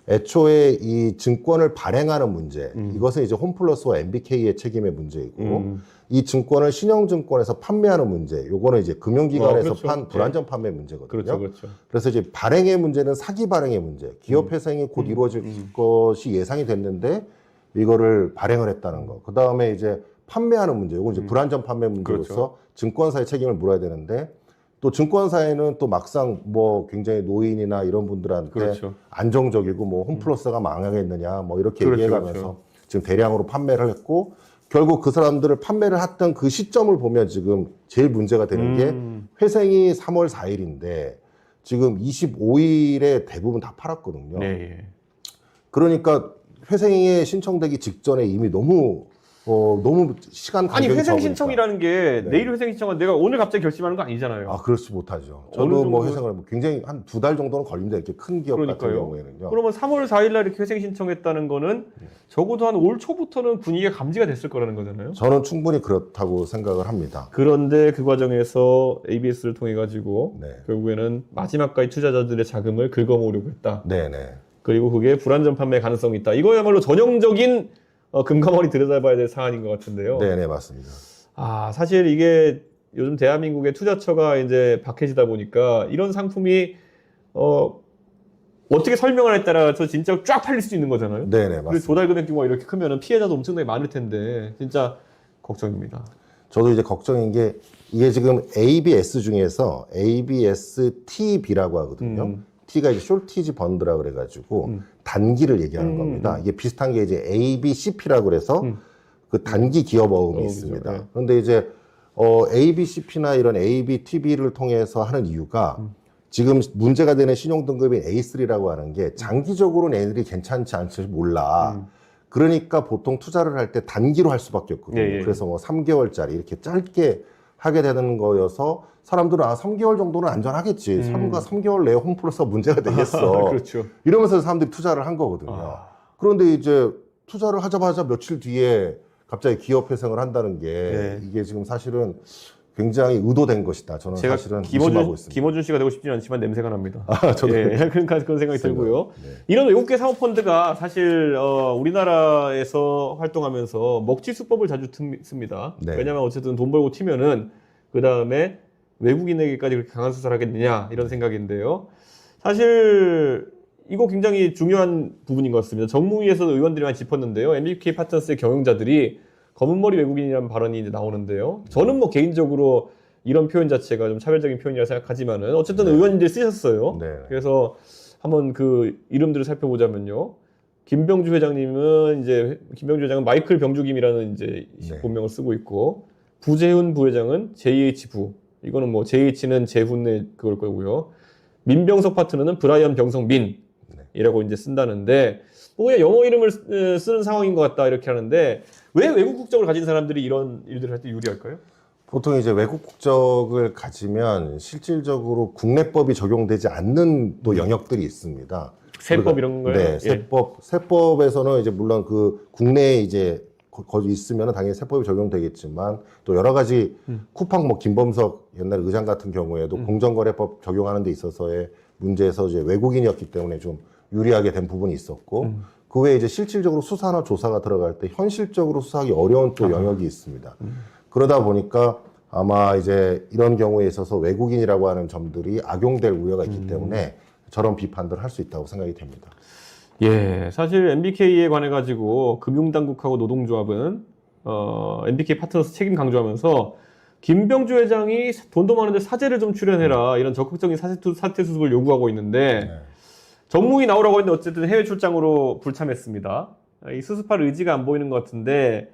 애초에 이 증권을 발행하는 문제, 이것은 이제 홈플러스와 MBK의 책임의 문제이고, 이 증권을 신용증권에서 판매하는 문제, 요거는 이제 금융기관에서 그렇죠. 불안전 판매 문제거든요. 그렇죠, 그렇죠. 그래서 이제 발행의 문제는 사기 발행의 문제, 기업 회생이 곧 이루어질 것이 예상이 됐는데 이거를 발행을 했다는 거. 그 다음에 이제 판매하는 문제, 이건 이제 불안전 판매 문제로서 그렇죠. 증권사의 책임을 물어야 되는데, 또 증권사에는 또 막상 뭐 굉장히 노인이나 이런 분들한테 그렇죠. 안정적이고 뭐 홈플러스가 망하겠느냐 뭐 이렇게 그렇죠, 얘기해가면서 그렇죠. 지금 대량으로 판매를 했고, 결국 그 사람들을 판매를 했던 그 시점을 보면 지금 제일 문제가 되는 게 회생이 3월 4일인데 지금 25일에 대부분 다 팔았거든요. 네. 예. 그러니까 회생에 신청되기 직전에 이미 너무 시간 아니 간격이 회생 적으니까. 신청이라는 게 네. 내일 회생 신청은 내가 오늘 갑자기 결심하는 거 아니잖아요. 아, 그렇지 못하죠. 어느 저도 뭐 정도- 회생을 굉장히 한 2달 정도는 걸립니다. 이렇게 큰 기업 같은 그러니까요. 경우에는요. 그러면 3월 4일 날 이렇게 회생 신청했다는 거는 적어도 한 올 초부터는 분위기가 감지가 됐을 거라는 거잖아요. 저는 충분히 그렇다고 생각을 합니다. 그런데 그 과정에서 ABS를 통해 가지고 네. 결국에는 마지막까지 투자자들의 자금을 긁어모으려고 했다. 네네. 그리고 그게 불안전 판매 가능성이 있다. 이거야말로 전형적인 금감원이 들여다봐야 될 사안인 것 같은데요. 네네, 맞습니다. 사실 이게 요즘 대한민국의 투자처가 이제 박해지다 보니까 이런 상품이 어떻게 설명을 했에 따라서 진짜 쫙 팔릴 수 있는 거잖아요. 네네, 그리고 맞습니다. 조달 금액 규모가 이렇게 크면은 피해자도 엄청나게 많을 텐데 진짜 걱정입니다. 저도 이제 걱정인 게 이게 지금 ABS 중에서 ABS-TB라고 하거든요. T가 이제 숄티지 번드라 그래가지고 단기를 얘기하는 겁니다. 이게 비슷한 게 이제 ABCP라고 그래서 그 단기 기업 어음이 어음이죠. 있습니다. 네. 그런데 이제 ABCP나 이런 ABTB를 통해서 하는 이유가 지금 문제가 되는 신용등급인 A3라고 하는 게 장기적으로는 애들이 괜찮지 않지 몰라. 그러니까 보통 투자를 할 때 단기로 할 수밖에 없거든요. 예, 예. 그래서 뭐 3개월짜리 이렇게 짧게 하게 되는 거여서 사람들은 3개월 정도는 안전하겠지. 3개월 내에 홈플러스가 문제가 되겠어. 그렇죠. 이러면서 사람들이 투자를 한 거거든요. 그런데 이제 투자를 하자마자 며칠 뒤에 갑자기 기업 회생을 한다는 게 네. 이게 지금 사실은 굉장히 의도된 것이다. 저는 제가 사실은 의심하고 있습니다. 김어준 씨가 되고 싶지는 않지만 냄새가 납니다. 저도 예, 그러니까 그런 생각이 들고요. 네. 이런 외국계 사모펀드가 사실 우리나라에서 활동하면서 먹튀 수법을 자주 씁니다. 네. 왜냐하면 어쨌든 돈 벌고 튀면은 그 다음에 외국인에게까지 그렇게 강한 수사를 하겠느냐 이런 생각인데요. 사실 이거 굉장히 중요한 부분인 것 같습니다. 정무위에서도 의원들이 많이 짚었는데요. MBK 파트너스의 경영자들이 검은머리 외국인이라는 발언이 이제 나오는데요. 저는 뭐 개인적으로 이런 표현 자체가 좀 차별적인 표현이라 생각하지만은 어쨌든 의원님들이 쓰셨어요. 네. 그래서 한번 그 이름들을 살펴보자면요. 김병주 회장님은 이제 김병주 회장은 마이클 병주김이라는 이제 네. 본명을 쓰고 있고 부재훈 부회장은 JH부. 이거는 뭐 JH는 재훈의 그걸 거고요. 민병석 파트너는 브라이언 병성민이라고 이제 쓴다는데 뭐 그냥 영어 이름을 쓰는 상황인 것 같다 이렇게 하는데 왜 외국 국적을 가진 사람들이 이런 일들을 할 때 유리할까요? 보통 이제 외국 국적을 가지면 실질적으로 국내법이 적용되지 않는 또 영역들이 있습니다. 세법 이런 건가요? 네, 세법에서는 이제 물론 그 국내에 이제 거기 있으면 당연히 세법이 적용되겠지만 또 여러 가지 쿠팡 뭐 김범석 옛날 의장 같은 경우에도 공정거래법 적용하는 데 있어서의 문제에서 이제 외국인이었기 때문에 좀 유리하게 된 부분이 있었고 그 외에 이제 실질적으로 수사나 조사가 들어갈 때 현실적으로 수사하기 어려운 또 영역이 있습니다. 그러다 보니까 아마 이제 이런 경우에 있어서 외국인이라고 하는 점들이 악용될 우려가 있기 때문에 저런 비판들을 할 수 있다고 생각이 됩니다. 예, 사실 MBK에 관해 가지고 금융당국하고 노동조합은 MBK 파트너스 책임 강조하면서 김병주 회장이 돈도 많은데 사죄를 좀 출연해라 이런 적극적인 사퇴 수습을 요구하고 있는데 정무위 나오라고 했는데 어쨌든 해외 출장으로 불참했습니다. 이 수습할 의지가 안 보이는 것 같은데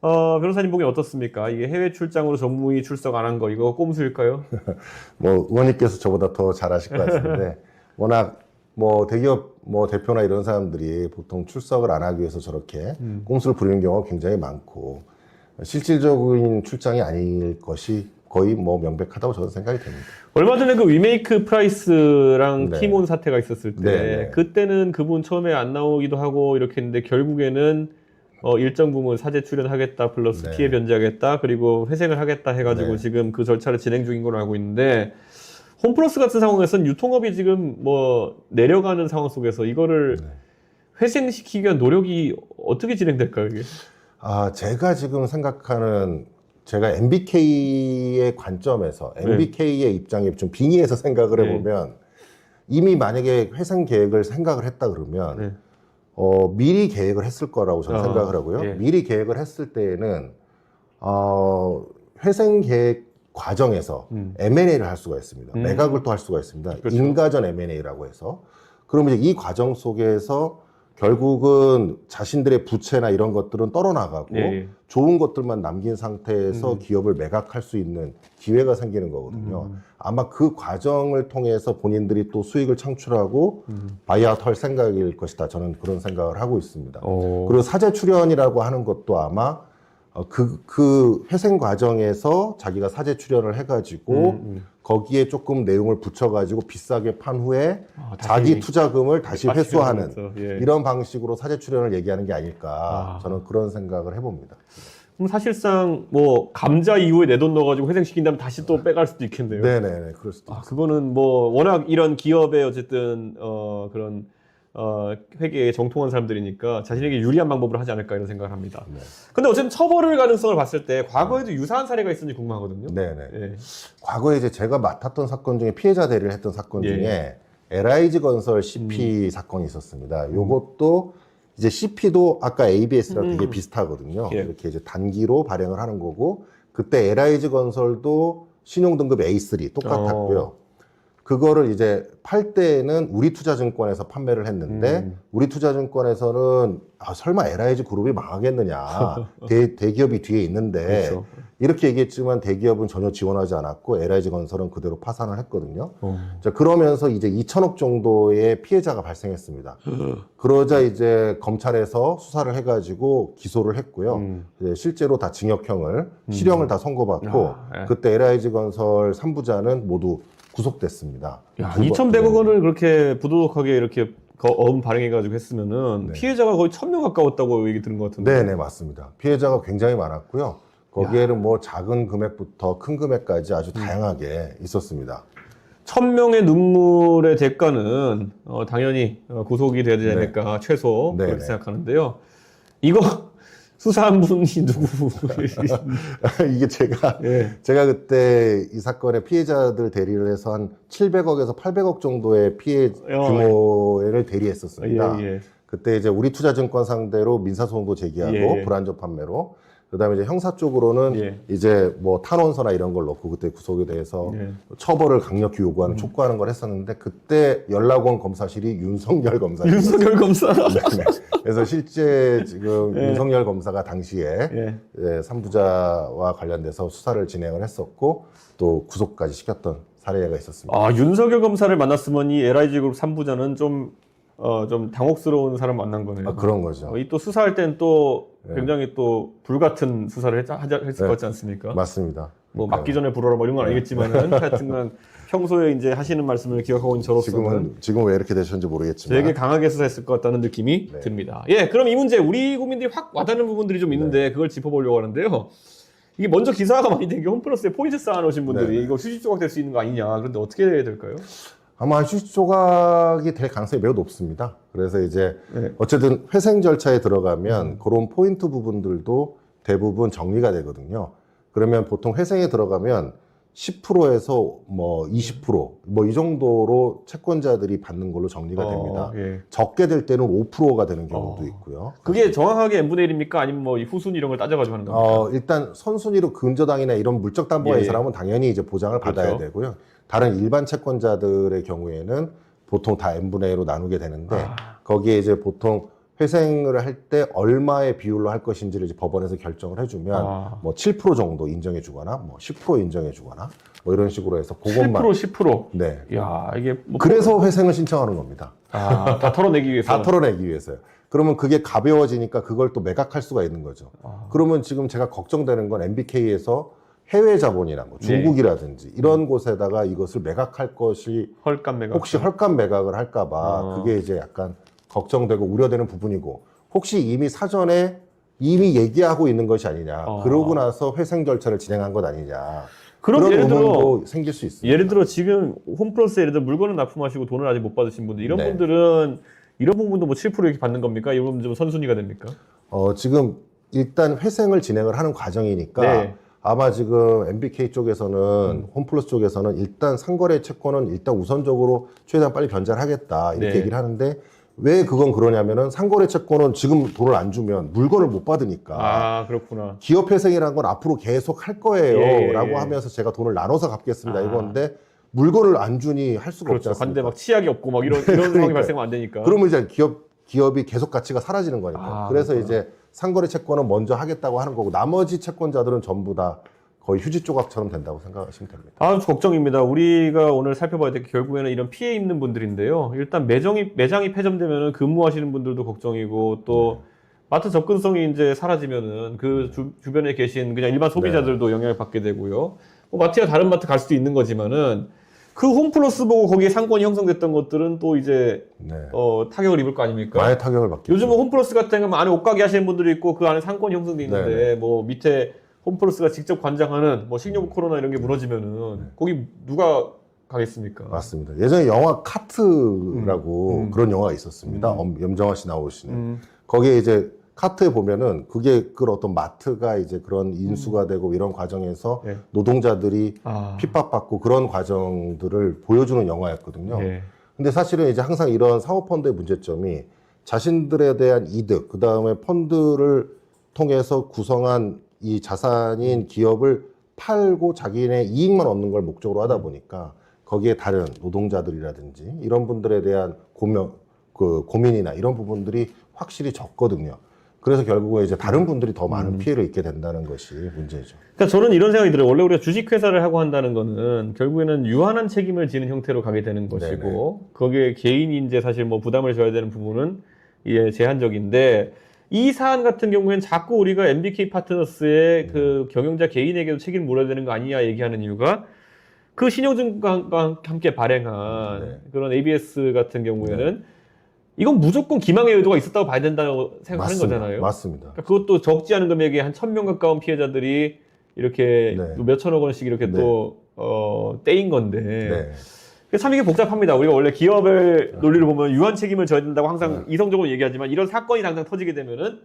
변호사님 보기엔 어떻습니까? 이게 해외 출장으로 정무위 출석 안 한 거 이거 꼼수일까요? 뭐 의원님께서 저보다 더 잘 아실 것 같은데 워낙 뭐 대기업 뭐 대표나 이런 사람들이 보통 출석을 안 하기 위해서 저렇게 꼼수를 부리는 경우가 굉장히 많고 실질적인 출장이 아닐 것이 거의 뭐 명백하다고 저는 생각이 됩니다. 얼마 전에 그 위메이크 프라이스랑 네. 티몬 사태가 있었을 때 네. 그때는 그분 처음에 안 나오기도 하고 이렇게 했는데 결국에는 일정 부분 사죄 출연하겠다 플러스 네. 피해 변제하겠다 그리고 회생을 하겠다 해가지고 네. 지금 그 절차를 진행 중인 걸로 알고 있는데 홈플러스 같은 상황에서는 유통업이 지금 뭐 내려가는 상황 속에서 이거를 회생시키기 위한 노력이 어떻게 진행될까요, 이게? 제가 지금 생각하는 제가 MBK의 관점에서 MBK의 입장에 좀 빙의해서 생각을 해보면 이미 만약에 회생 계획을 생각을 했다 그러면 미리 계획을 했을 거라고 저는 생각을 하고요. 예. 미리 계획을 했을 때에는 회생 계획 과정에서 M&A를 할 수가 있습니다. 매각을 또 할 수가 있습니다. 그렇죠. 인가전 M&A라고 해서 그러면 이제 이 과정 속에서 결국은 자신들의 부채나 이런 것들은 떨어나가고 좋은 것들만 남긴 상태에서 기업을 매각할 수 있는 기회가 생기는 거거든요. 아마 그 과정을 통해서 본인들이 또 수익을 창출하고 바이아웃 할 생각일 것이다. 저는 그런 생각을 하고 있습니다. 그리고 사재 출연이라고 하는 것도 아마 그 회생 과정에서 자기가 사재 출연을 해가지고 거기에 조금 내용을 붙여가지고 비싸게 판 후에 자기 투자금을 다시 회수하는 이런 방식으로 사재 출연을 얘기하는 게 아닐까 저는 그런 생각을 해봅니다. 그럼 사실상 뭐 감자 이후에 내 돈 넣어가지고 회생시킨 다음에 다시 또 빼갈 수도 있겠네요. 네네네, 그럴 수도 있습니다. 그거는 뭐 워낙 이런 기업의 어쨌든 그런 회계에 정통한 사람들이니까 자신에게 유리한 방법을 하지 않을까 이런 생각을 합니다. 근데 어쨌든 처벌을 가능성을 봤을 때 과거에도 유사한 사례가 있었는지 궁금하거든요. 네네. 과거에 이제 제가 맡았던 사건 중에 피해자 대리를 했던 사건 중에 LIG 건설 CP 사건이 있었습니다. 요것도 이제 CP도 아까 ABS랑 되게 비슷하거든요. 이렇게 이제 단기로 발행을 하는 거고 그때 LIG 건설도 신용등급 A3 똑같았고요. 그거를 이제 팔 때는 우리투자증권에서 판매를 했는데 우리투자증권에서는 설마 LIG 그룹이 망하겠느냐 대기업이 뒤에 있는데 그렇죠. 이렇게 얘기했지만 대기업은 전혀 지원하지 않았고 LIG 건설은 그대로 파산을 했거든요. 자, 그러면서 이제 2천억 정도의 피해자가 발생했습니다. 그러자 이제 검찰에서 수사를 해가지고 기소를 했고요. 이제 실제로 다 징역형을 실형을 다 선고받고 그때 LIG 건설 3부자는 모두 구속됐습니다. 야, 2,100억 원을 그렇게 부도덕하게 이렇게 어음 발행해가지고 했으면은 피해자가 거의 1,000명 가까웠다고 얘기 들은 것 같은데. 네네, 맞습니다. 피해자가 굉장히 많았고요. 거기에는 뭐 작은 금액부터 큰 금액까지 아주 다양하게 있었습니다. 1000명의 눈물의 대가는 당연히 구속이 돼야 되지 않을까 최소 네, 그렇게 네. 생각하는데요. 이거 수사한 분이 누구? 이게 제가 예. 그때 이 사건의 피해자들 대리를 해서 한 700억에서 800억 정도의 피해 규모를 대리했었습니다. 예, 예. 그때 이제 우리투자증권 상대로 민사소송도 제기하고 예, 예. 불안전 판매로 그다음에 이제 형사 쪽으로는 예. 이제 뭐 탄원서나 이런 걸 넣고 그때 구속에 대해서 예. 처벌을 강력히 요구하는 촉구하는 걸 했었는데 그때 연락 온 검사실이 윤석열 검사실. 윤석열 검사. 네. 그래서 실제 지금 예. 윤석열 검사가 당시에 예. 예, 3부자와 관련돼서 수사를 진행을 했었고 또 구속까지 시켰던 사례가 있었습니다. 아, 윤석열 검사를 만났으면 이 LIG그룹 3부자는 좀 당혹스러운 사람 만난 거네요. 아, 그런 거죠. 이 또 수사할 땐 또 예. 굉장히 또 불같은 수사를 했을 것 같지 않습니까? 맞습니다. 뭐 맞기 전에 불어라 뭐 이런 건 아니겠지만은 하여튼간 평소에 이제 하시는 말씀을 기억하고 있는 저로서는 지금 왜 이렇게 되셨는지 모르겠지만 되게 강하게 수사했을 것 같다는 느낌이 네. 듭니다. 예, 그럼 이 문제 우리 국민들이 확 와닿는 부분들이 좀 있는데 그걸 짚어보려고 하는데요. 이게 먼저 기사가 많이 된 게 홈플러스에 포인트 쌓아놓으신 분들이 네. 이거 휴지 조각 될 수 있는 거 아니냐. 그런데 어떻게 해야 될까요? 아마 휴지 조각이 될 가능성이 매우 높습니다. 그래서 이제 네. 어쨌든 회생 절차에 들어가면 그런 포인트 부분들도 대부분 정리가 되거든요. 그러면 보통 회생에 들어가면 10%에서 뭐 20% 뭐 이 정도로 채권자들이 받는 걸로 정리가 됩니다. 예. 적게 될 때는 5%가 되는 경우도 있고요. 그게 정확하게 n분의 1입니까? 아니면 뭐 이 후순위 이런 걸 따져가지고 하는 겁니까? 일단 선순위로 근저당이나 이런 물적 담보가 예, 있는 예. 사람은 당연히 이제 보장을 받아야 그렇죠. 되고요. 다른 일반 채권자들의 경우에는 보통 다 n분의 1로 나누게 되는데 거기에 이제 보통 회생을 할 때 얼마의 비율로 할 것인지를 이제 법원에서 결정을 해주면 뭐 7% 정도 인정해주거나 뭐 10% 인정해주거나 뭐 이런 식으로 해서 그것만 10%. 네. 야, 이게 뭐 그래서 회생을 신청하는 겁니다. 다 털어내기 위해서. 다 털어내기 위해서요. 그러면 그게 가벼워지니까 그걸 또 매각할 수가 있는 거죠. 그러면 지금 제가 걱정되는 건 MBK에서 해외 자본이나 뭐 중국이라든지 이런 곳에다가 이것을 매각할 것이 헐값 매각. 혹시 헐값 매각을 할까봐 그게 이제 약간 걱정되고 우려되는 부분이고 혹시 이미 사전에 이미 얘기하고 있는 것이 아니냐. 그러고 나서 회생 절차를 진행한 것 아니냐. 그럼 그런 예를 들어 의문도 생길 수 있습니다. 예를 들어 지금 홈플러스 예를 들어 물건을 납품하시고 돈을 아직 못 받으신 분들 이런 네. 분들은 이런 부분도 뭐 7% 이렇게 받는 겁니까? 이런 부분 좀 선순위가 됩니까? 지금 일단 회생을 진행을 하는 과정이니까 네. 아마 지금 MBK 쪽에서는 홈플러스 쪽에서는 일단 상거래 채권은 일단 우선적으로 최대한 빨리 변제를 하겠다 이렇게 네. 얘기를 하는데 왜 그건 그러냐면은 상거래 채권은 지금 돈을 안 주면 물건을 못 받으니까 아, 그렇구나. 기업 회생이라는 건 앞으로 계속 할 거예요 예. 라고 하면서 제가 돈을 나눠서 갚겠습니다 이건데 물건을 안 주니 할 수가 없지 그렇죠. 않습니까? 관대 막 치약이 없고 막 이런 상황이 발생하면 안 되니까. 그러면 이제 기업이 계속 가치가 사라지는 거니까. 그래서 그렇구나. 이제 상거래 채권은 먼저 하겠다고 하는 거고 나머지 채권자들은 전부 다 거의 휴지 조각처럼 된다고 생각하시면 됩니다. 아주 걱정입니다. 우리가 오늘 살펴봐야 될 게 결국에는 이런 피해 입는 분들인데요. 일단 매장이 폐점되면은 근무하시는 분들도 걱정이고 또 마트 접근성이 이제 사라지면은 그 주변에 계신 그냥 일반 소비자들도 영향을 받게 되고요. 뭐 마트야 다른 마트 갈 수도 있는 거지만은 그 홈플러스 보고 거기에 상권이 형성됐던 것들은 또 이제 네. 타격을 입을 거 아닙니까? 많이 타격을 받겠죠. 요즘은 홈플러스 같은 경우는 안에 옷가게 하시는 분들이 있고 그 안에 상권이 형성돼 있는데 네네. 뭐 밑에 홈플러스가 직접 관장하는 뭐 식료부 코로나 이런 게 무너지면은 거기 누가 가겠습니까? 맞습니다. 예전에 영화 카트라고 그런 영화가 있었습니다. 염정아 씨 나오시는. 거기에 이제 카트에 보면은 그게 그 어떤 마트가 이제 그런 인수가 되고 이런 과정에서 예. 노동자들이 핍박받고 그런 과정들을 보여주는 영화였거든요. 예. 근데 사실은 이제 항상 이런 사모펀드의 문제점이 자신들에 대한 이득, 그 다음에 펀드를 통해서 구성한 이 자산인 기업을 팔고 자기네 이익만 얻는 걸 목적으로 하다 보니까 거기에 다른 노동자들이라든지 이런 분들에 대한 고민이나 이런 부분들이 확실히 적거든요. 그래서 결국은 이제 다른 분들이 더 많은 피해를 입게 된다는 것이 문제죠. 그러니까 저는 이런 생각이 들어요. 원래 우리가 주식회사를 하고 한다는 거는 결국에는 유한한 책임을 지는 형태로 가게 되는 것이고 거기에 개인이 이제 사실 뭐 부담을 져야 되는 부분은 예, 제한적인데 이 사안 같은 경우에는 자꾸 우리가 MBK 파트너스의 그 경영자 개인에게도 책임을 물어야 되는 거 아니냐 얘기하는 이유가 그 신용증권과 함께 발행한 그런 ABS 같은 경우에는 이건 무조건 기망의 의도가 있었다고 봐야 된다고 생각하는 맞습니다. 거잖아요. 맞습니다. 그러니까 그것도 적지 않은 금액에 한 1,000명 가까운 피해자들이 이렇게 네. 또 몇천억 원씩 이렇게 네. 또 떼인 건데 네. 참 이게 복잡합니다. 우리가 원래 기업의 논리를 보면 유한 책임을 져야 된다고 항상 이성적으로 얘기하지만 이런 사건이 당장 터지게 되면은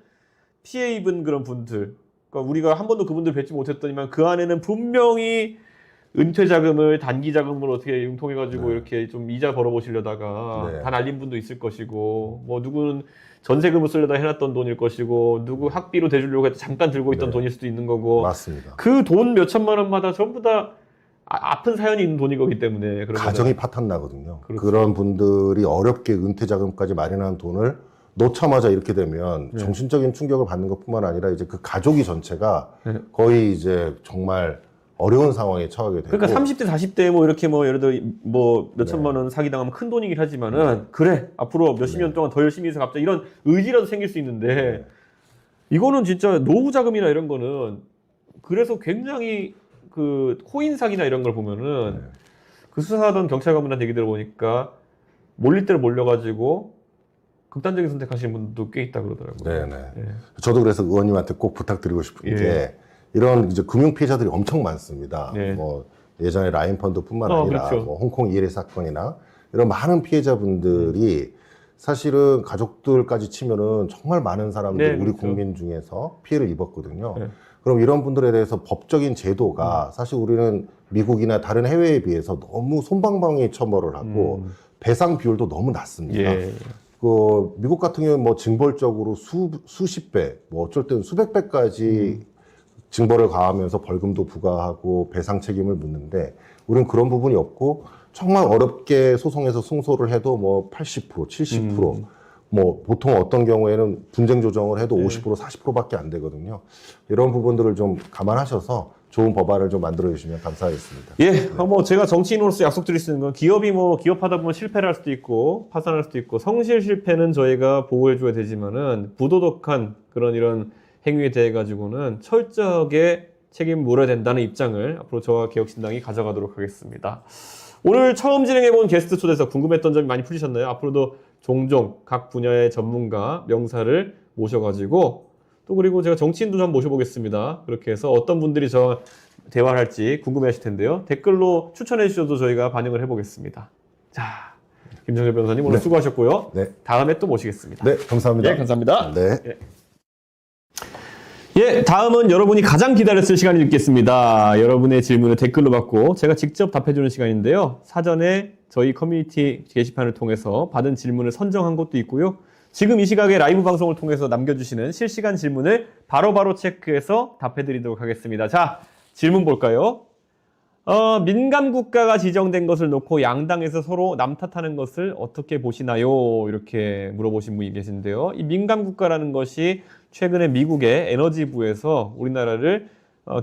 피해 입은 그런 분들, 그러니까 우리가 한 번도 그분들 뵙지 못했더니만 그 안에는 분명히 은퇴 자금을 단기 자금으로 어떻게 융통해가지고 네. 이렇게 좀 이자 벌어보시려다가 네. 다 날린 분도 있을 것이고, 뭐 누구는 전세금을 쓰려다 해놨던 돈일 것이고, 누구 학비로 대주려고 해서 잠깐 들고 있던 네. 돈일 수도 있는 거고, 맞습니다. 그 돈 몇천만 원마다 전부 다 아픈 사연이 있는 돈인 거기 때문에 그런 가정이 거잖아요. 파탄 나거든요. 그렇죠. 그런 분들이 어렵게 은퇴 자금까지 마련한 돈을 놓자마자 이렇게 되면 네. 정신적인 충격을 받는 것뿐만 아니라 이제 그 가족이 전체가 네. 거의 이제 정말 어려운 상황에 처하게 되고. 그러니까 30대, 40대 뭐 이렇게 뭐 예를 들어 뭐 몇천만 네. 원 사기당하면 큰 돈이긴 하지만은 그래 앞으로 몇십 년 동안 더 열심히 해서 갑자기 이런 의지라도 생길 수 있는데 네. 이거는 진짜 노후 자금이나 이런 거는 그래서 굉장히 그 코인 사기나 이런 걸 보면은 네. 그 수사하던 경찰관분한테 얘기 들어보니까 몰릴 대로 몰려가지고 극단적인 선택하시는 분도 꽤 있다 그러더라고요. 네네. 예. 저도 그래서 의원님한테 꼭 부탁드리고 싶은 예. 게 이런 이제 금융 피해자들이 엄청 많습니다. 네. 뭐 예전에 라인펀드뿐만 아니라 그렇죠. 뭐 홍콩 이해리 사건이나 이런 많은 피해자분들이 사실은 가족들까지 치면은 정말 많은 사람들이 네, 우리 그렇죠. 국민 중에서 피해를 입었거든요. 네. 그럼 이런 분들에 대해서 법적인 제도가 사실 우리는 미국이나 다른 해외에 비해서 너무 솜방망이 처벌을 하고 배상 비율도 너무 낮습니다. 예. 그 미국 같은 경우는 뭐 징벌적으로 수십 배, 뭐 어쩔 때는 수백 배까지 징벌을 가하면서 벌금도 부과하고 배상 책임을 묻는데 우리는 그런 부분이 없고 정말 어렵게 소송에서 승소를 해도 뭐 80%, 70%, 뭐 보통 어떤 경우에는 분쟁 조정을 해도 50%, 40%밖에 안 되거든요. 이런 부분들을 좀 감안하셔서 좋은 법안을 좀 만들어 주시면 감사하겠습니다. 예, 뭐 제가 정치인으로서 약속드릴 수 있는 건 기업이 뭐 기업하다 보면 실패를 할 수도 있고 파산할 수도 있고 성실 실패는 저희가 보호해줘야 되지만은 부도덕한 그런 이런 행위에 대해 가지고는 철저하게 책임을 물어야 된다는 입장을 앞으로 저와 개혁신당이 가져가도록 하겠습니다. 오늘 처음 진행해본 게스트 초대해서 궁금했던 점이 많이 풀리셨나요? 앞으로도 종종 각 분야의 전문가, 명사를 모셔가지고 또 그리고 제가 정치인도 좀 모셔보겠습니다. 그렇게 해서 어떤 분들이 저 대화를 할지 궁금해하실 텐데요. 댓글로 추천해 주셔도 저희가 반영을 해보겠습니다. 자, 김정일 변호사님 오늘 네. 수고하셨고요. 네. 다음에 또 모시겠습니다. 네, 감사합니다. 예, 감사합니다. 네. 예, 다음은 여러분이 가장 기다렸을 시간이 있겠습니다. 여러분의 질문을 댓글로 받고 제가 직접 답해주는 시간인데요. 사전에 저희 커뮤니티 게시판을 통해서 받은 질문을 선정한 것도 있고요. 지금 이 시각에 라이브 방송을 통해서 남겨주시는 실시간 질문을 바로바로 체크해서 답해드리도록 하겠습니다. 자, 질문 볼까요? 민감 국가가 지정된 것을 놓고 양당에서 서로 남 탓하는 것을 어떻게 보시나요? 이렇게 물어보신 분이 계신데요. 이 민감 국가라는 것이 최근에 미국의 에너지부에서 우리나라를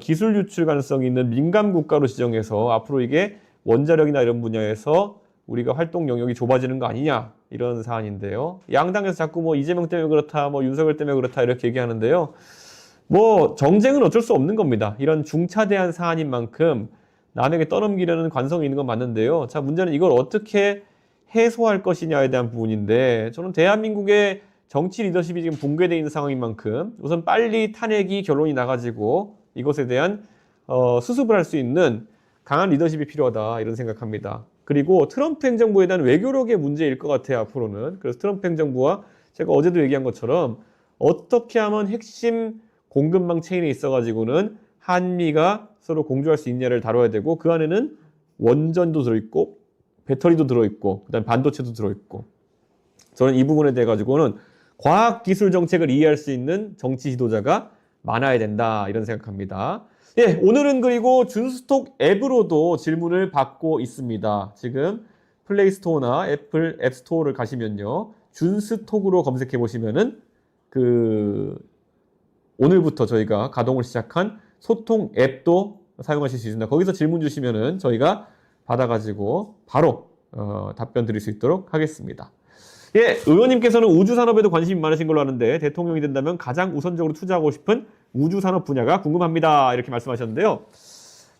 기술 유출 가능성이 있는 민감 국가로 지정해서 앞으로 이게 원자력이나 이런 분야에서 우리가 활동 영역이 좁아지는 거 아니냐 이런 사안인데요. 양당에서 자꾸 뭐 이재명 때문에 그렇다, 뭐 윤석열 때문에 그렇다 이렇게 얘기하는데요. 뭐 정쟁은 어쩔 수 없는 겁니다. 이런 중차대한 사안인 만큼 남에게 떠넘기려는 관성이 있는 건 맞는데요. 자, 문제는 이걸 어떻게 해소할 것이냐에 대한 부분인데 저는 대한민국의 정치 리더십이 지금 붕괴되어 있는 상황인 만큼 우선 빨리 탄핵이 결론이 나가지고 이것에 대한 수습을 할 수 있는 강한 리더십이 필요하다 이런 생각합니다. 그리고 트럼프 행정부에 대한 외교력의 문제일 것 같아요, 앞으로는. 그래서 트럼프 행정부와 제가 어제도 얘기한 것처럼 어떻게 하면 핵심 공급망 체인에 있어가지고는 한미가 서로 공조할 수 있냐를 다뤄야 되고 그 안에는 원전도 들어있고 배터리도 들어있고 그다음에 반도체도 들어있고 저는 이 부분에 대해 가지고는 과학기술 정책을 이해할 수 있는 정치 지도자가 많아야 된다 이런 생각합니다. 예, 오늘은 그리고 준스톡 앱으로도 질문을 받고 있습니다. 지금 플레이스토어나 애플 앱스토어를 가시면요. 준스톡으로 검색해 보시면은 오늘부터 저희가 가동을 시작한 소통 앱도 사용하실 수 있습니다. 거기서 질문 주시면은 저희가 받아가지고 바로 답변 드릴 수 있도록 하겠습니다. 예, 의원님께서는 우주산업에도 관심이 많으신 걸로 아는데 대통령이 된다면 가장 우선적으로 투자하고 싶은 우주산업 분야가 궁금합니다. 이렇게 말씀하셨는데요.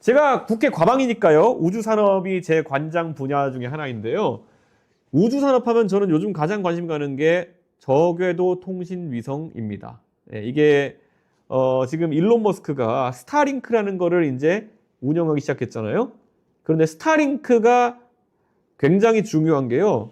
제가 국회 과방이니까요. 우주산업이 제 관장 분야 중에 하나인데요. 우주산업하면 저는 요즘 가장 관심 가는 게 저궤도 통신 위성입니다. 예, 이게 지금 일론 머스크가 스타링크라는 거를 이제 운영하기 시작했잖아요. 그런데 스타링크가 굉장히 중요한 게요.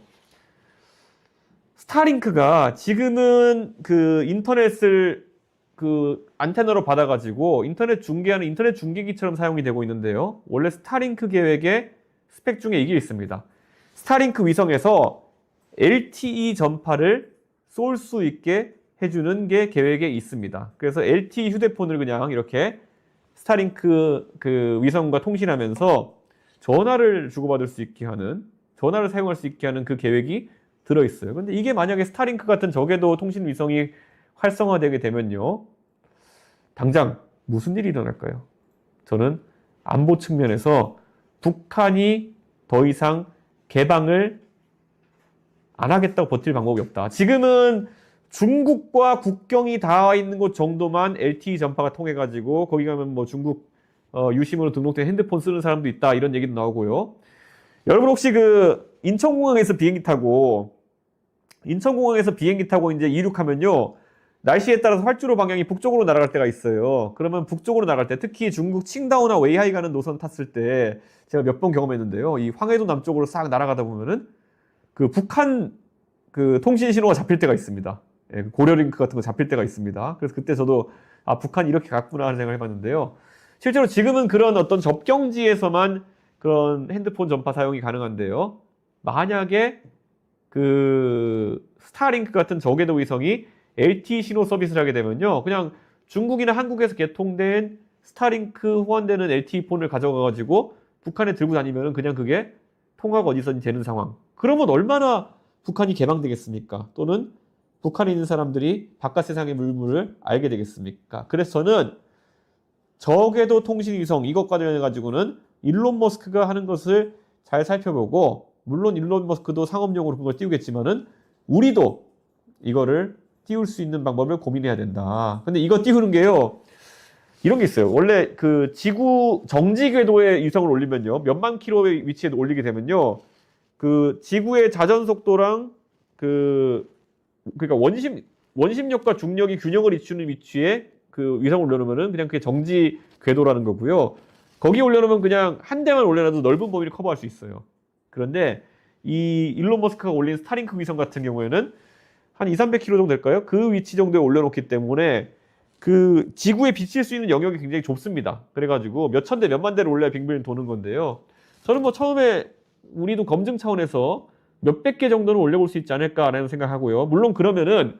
스타링크가 지금은 그 인터넷을 그 안테나로 받아가지고 인터넷 중계하는 인터넷 중계기처럼 사용이 되고 있는데요. 원래 스타링크 계획의 스펙 중에 이게 있습니다. 스타링크 위성에서 LTE 전파를 쏠 수 있게 해주는 게 계획에 있습니다. 그래서 LTE 휴대폰을 그냥 이렇게 스타링크 그 위성과 통신하면서 전화를 주고받을 수 있게 하는, 전화를 사용할 수 있게 하는 그 계획이 들어있어요. 근데 이게 만약에 스타링크 같은 저궤도 통신 위성이 활성화되게 되면요. 당장 무슨 일이 일어날까요? 저는 안보 측면에서 북한이 더 이상 개방을 안 하겠다고 버틸 방법이 없다. 지금은 중국과 국경이 닿아 있는 곳 정도만 LTE 전파가 통해가지고 거기 가면 뭐 중국 유심으로 등록된 핸드폰 쓰는 사람도 있다 이런 얘기도 나오고요. 여러분 혹시 그 인천공항에서 비행기 타고 이제 이륙하면요. 날씨에 따라서 활주로 방향이 북쪽으로 날아갈 때가 있어요. 그러면 북쪽으로 나갈 때 특히 중국 칭다오나 웨이하이 가는 노선 탔을 때 제가 몇 번 경험했는데요. 이 황해도 남쪽으로 싹 날아가다 보면은 그 북한 그 통신 신호가 잡힐 때가 있습니다. 예, 고려링크 같은 거 잡힐 때가 있습니다. 그래서 그때 저도 아 북한이 이렇게 갔구나 하는 생각을 해봤는데요. 실제로 지금은 그런 어떤 접경지에서만 그런 핸드폰 전파 사용이 가능한데요. 만약에 그 스타링크 같은 저궤도 위성이 LTE 신호 서비스를 하게 되면요. 그냥 중국이나 한국에서 개통된 스타링크 호환되는 LTE 폰을 가져가가지고 북한에 들고 다니면 그냥 그게 통화가 어디서든지 되는 상황. 그러면 얼마나 북한이 개방되겠습니까? 또는 북한에 있는 사람들이 바깥 세상의 물물을 알게 되겠습니까? 그래서 저는 저궤도 통신 위성 이것 관련해 가지고는 일론 머스크가 하는 것을 잘 살펴보고 물론 일론 머스크도 상업용으로 그걸 띄우겠지만은 우리도 이거를 띄울 수 있는 방법을 고민해야 된다. 근데 이거 띄우는 게요. 이런 게 있어요. 원래 그 지구 정지 궤도에 위성을 올리면요. 몇만 킬로의 위치에 올리게 되면요. 그 지구의 자전 속도랑 그러니까 원심력과 중력이 균형을 이루는 위치에 그 위성을 올려놓으면은 그냥 그게 정지 궤도라는 거고요. 거기 올려놓으면 그냥 한 대만 올려놔도 넓은 범위를 커버할 수 있어요. 그런데 이 일론 머스크가 올린 스타링크 위성 같은 경우에는 한 200-300km 정도 될까요? 그 위치 정도에 올려놓기 때문에 그 지구에 비칠 수 있는 영역이 굉장히 좁습니다. 그래가지고 몇천 대, 몇만 대를 올려야 빙빙 도는 건데요. 저는 뭐 처음에 우리도 검증 차원에서 몇백 개 정도는 올려볼 수 있지 않을까라는 생각하고요. 물론 그러면은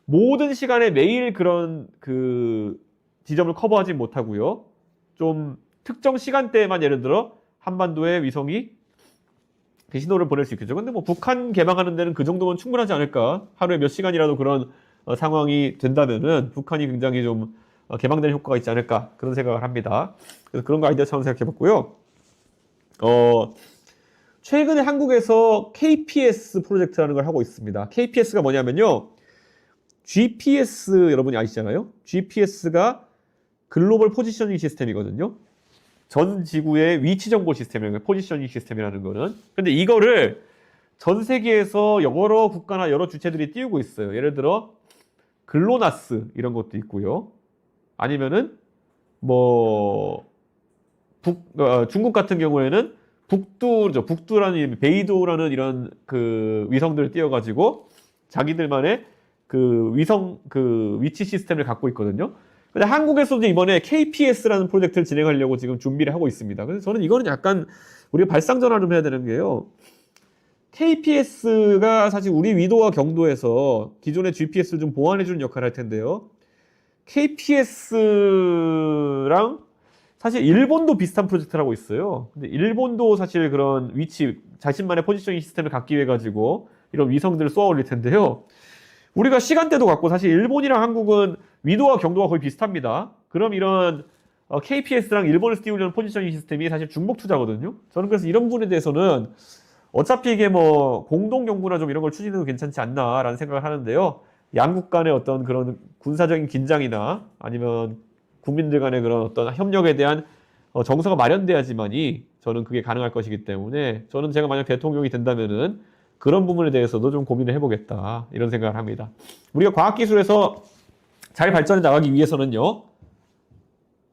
모든 시간에 매일 그런 그 지점을 커버하지 못하고요. 좀 특정 시간대에만 예를 들어 한반도에 위성이 그 신호를 보낼 수 있겠죠. 근데 뭐 북한 개방하는 데는 그 정도면 충분하지 않을까? 하루에 몇 시간이라도 그런 상황이 된다면은 북한이 굉장히 좀 개방되는 효과가 있지 않을까? 그런 생각을 합니다. 그래서 그런 거 아이디어 차원 생각해 봤고요. 최근에 한국에서 KPS 프로젝트라는 걸 하고 있습니다. KPS가 뭐냐면요. GPS 여러분이 아시잖아요. GPS가 글로벌 포지셔닝 시스템이거든요. 전 지구의 위치 정보 시스템이라는 거예요. 포지셔닝 시스템이라는 거는. 근데 이거를 전 세계에서 여러 국가나 여러 주체들이 띄우고 있어요. 예를 들어 글로나스 이런 것도 있고요. 아니면은 뭐 중국 같은 경우에는 북두라는 베이도라는 이런 그 위성들을 띄워가지고 자기들만의 그 위성 그 위치 시스템을 갖고 있거든요. 근데 한국에서도 이번에 KPS라는 프로젝트를 진행하려고 지금 준비를 하고 있습니다. 그래서 저는 이거는 약간 우리가 발상전환을 좀 해야 되는 게요. KPS가 사실 우리 위도와 경도에서 기존의 GPS를 좀 보완해주는 역할을 할 텐데요. KPS랑 사실 일본도 비슷한 프로젝트를 하고 있어요. 근데 일본도 사실 그런 위치, 자신만의 포지셔닝 시스템을 갖기 위해 가지고 이런 위성들을 쏘아 올릴 텐데요. 우리가 시간대도 같고 사실 일본이랑 한국은 위도와 경도가 거의 비슷합니다. 그럼 이런 KPS랑 일본에서 띄우려는 포지셔닝 시스템이 사실 중복 투자거든요. 저는 그래서 이런 부분에 대해서는 어차피 이게 뭐 공동 연구나 좀 이런 걸 추진해도 괜찮지 않나라는 생각을 하는데요. 양국 간의 어떤 그런 군사적인 긴장이나 아니면 국민들 간의 그런 어떤 협력에 대한 정서가 마련돼야지만이 저는 그게 가능할 것이기 때문에 저는 제가 만약 대통령이 된다면은 그런 부분에 대해서도 좀 고민을 해보겠다 이런 생각을 합니다. 우리가 과학기술에서 잘 발전해 나가기 위해서는요,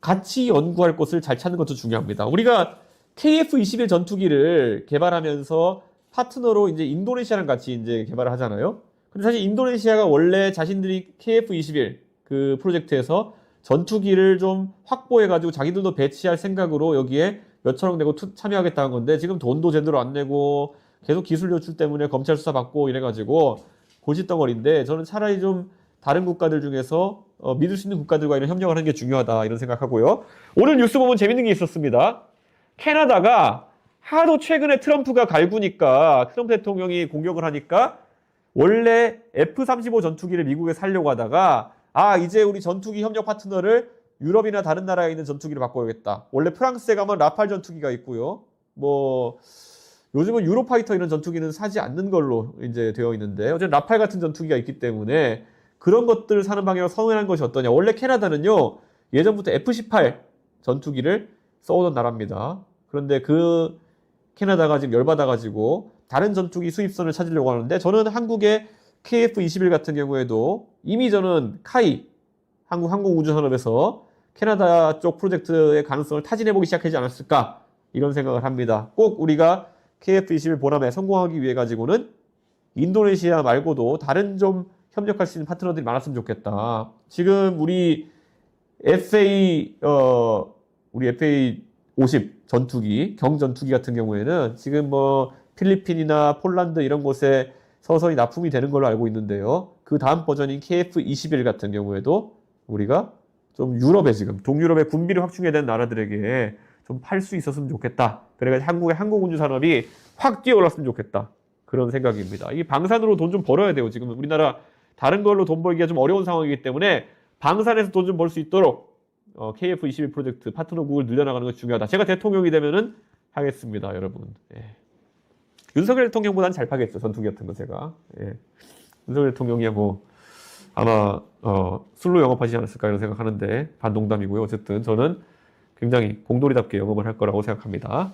같이 연구할 곳을 잘 찾는 것도 중요합니다. 우리가 KF-21 전투기를 개발하면서 파트너로 이제 인도네시아랑 같이 이제 개발을 하잖아요. 근데 사실 인도네시아가 원래 자신들이 KF-21 그 프로젝트에서 전투기를 좀 확보해가지고 자기들도 배치할 생각으로 여기에 몇천억 내고 참여하겠다는 건데, 지금 돈도 제대로 안 내고 계속 기술 요출 때문에 검찰 수사 받고 이래가지고 골칫덩어리인데, 저는 차라리 좀 다른 국가들 중에서 믿을 수 있는 국가들과 이런 협력을 하는 게 중요하다 이런 생각하고요. 오늘 뉴스 보면 재밌는 게 있었습니다. 캐나다가 하도 최근에 트럼프가 갈구니까, 트럼프 대통령이 공격을 하니까 원래 F-35 전투기를 미국에 살려고 하다가, 이제 우리 전투기 협력 파트너를 유럽이나 다른 나라에 있는 전투기를 바꿔야겠다. 원래 프랑스에 가면 라팔 전투기가 있고요. 뭐 요즘은 유로파이터 이런 전투기는 사지 않는 걸로 이제 되어 있는데, 어쨌든 라팔 같은 전투기가 있기 때문에 그런 것들을 사는 방향으로 선회한 것이 어떠냐. 원래 캐나다는요, 예전부터 F-18 전투기를 써오던 나라입니다. 그런데 그 캐나다가 지금 열받아가지고 다른 전투기 수입선을 찾으려고 하는데, 저는 한국의 KF-21 같은 경우에도 이미 저는 카이, 한국항공우주산업에서 캐나다 쪽 프로젝트의 가능성을 타진해보기 시작하지 않았을까 이런 생각을 합니다. 꼭 우리가 KF-21 보람에 성공하기 위해 가지고는 인도네시아 말고도 다른 좀 협력할 수 있는 파트너들이 많았으면 좋겠다. 지금 우리 FA50 전투기, 경전투기 같은 경우에는 지금 뭐 필리핀이나 폴란드 이런 곳에 서서히 납품이 되는 걸로 알고 있는데요. 그 다음 버전인 KF-21 같은 경우에도 우리가 좀 유럽에, 지금 동유럽의 군비를 확충해야 되는 나라들에게 좀 팔 수 있었으면 좋겠다. 그래가지고 한국의 항공운주 산업이 확 뛰어올랐으면 좋겠다. 그런 생각입니다. 이 방산으로 돈 좀 벌어야 돼요. 지금 우리나라 다른 걸로 돈 벌기가 좀 어려운 상황이기 때문에 방산에서 돈 좀 벌 수 있도록 KF-21 프로젝트 파트너국을 늘려나가는 것이 중요하다. 제가 대통령이 되면은 하겠습니다, 여러분. 예. 윤석열 대통령보다는 잘 파겠죠, 전투기 같은 거 제가. 예. 윤석열 대통령이 뭐 아마 술로 영업하지 않았을까 이런 생각하는데 반농담이고요. 어쨌든 저는 굉장히 공돌이답게 영업을 할 거라고 생각합니다.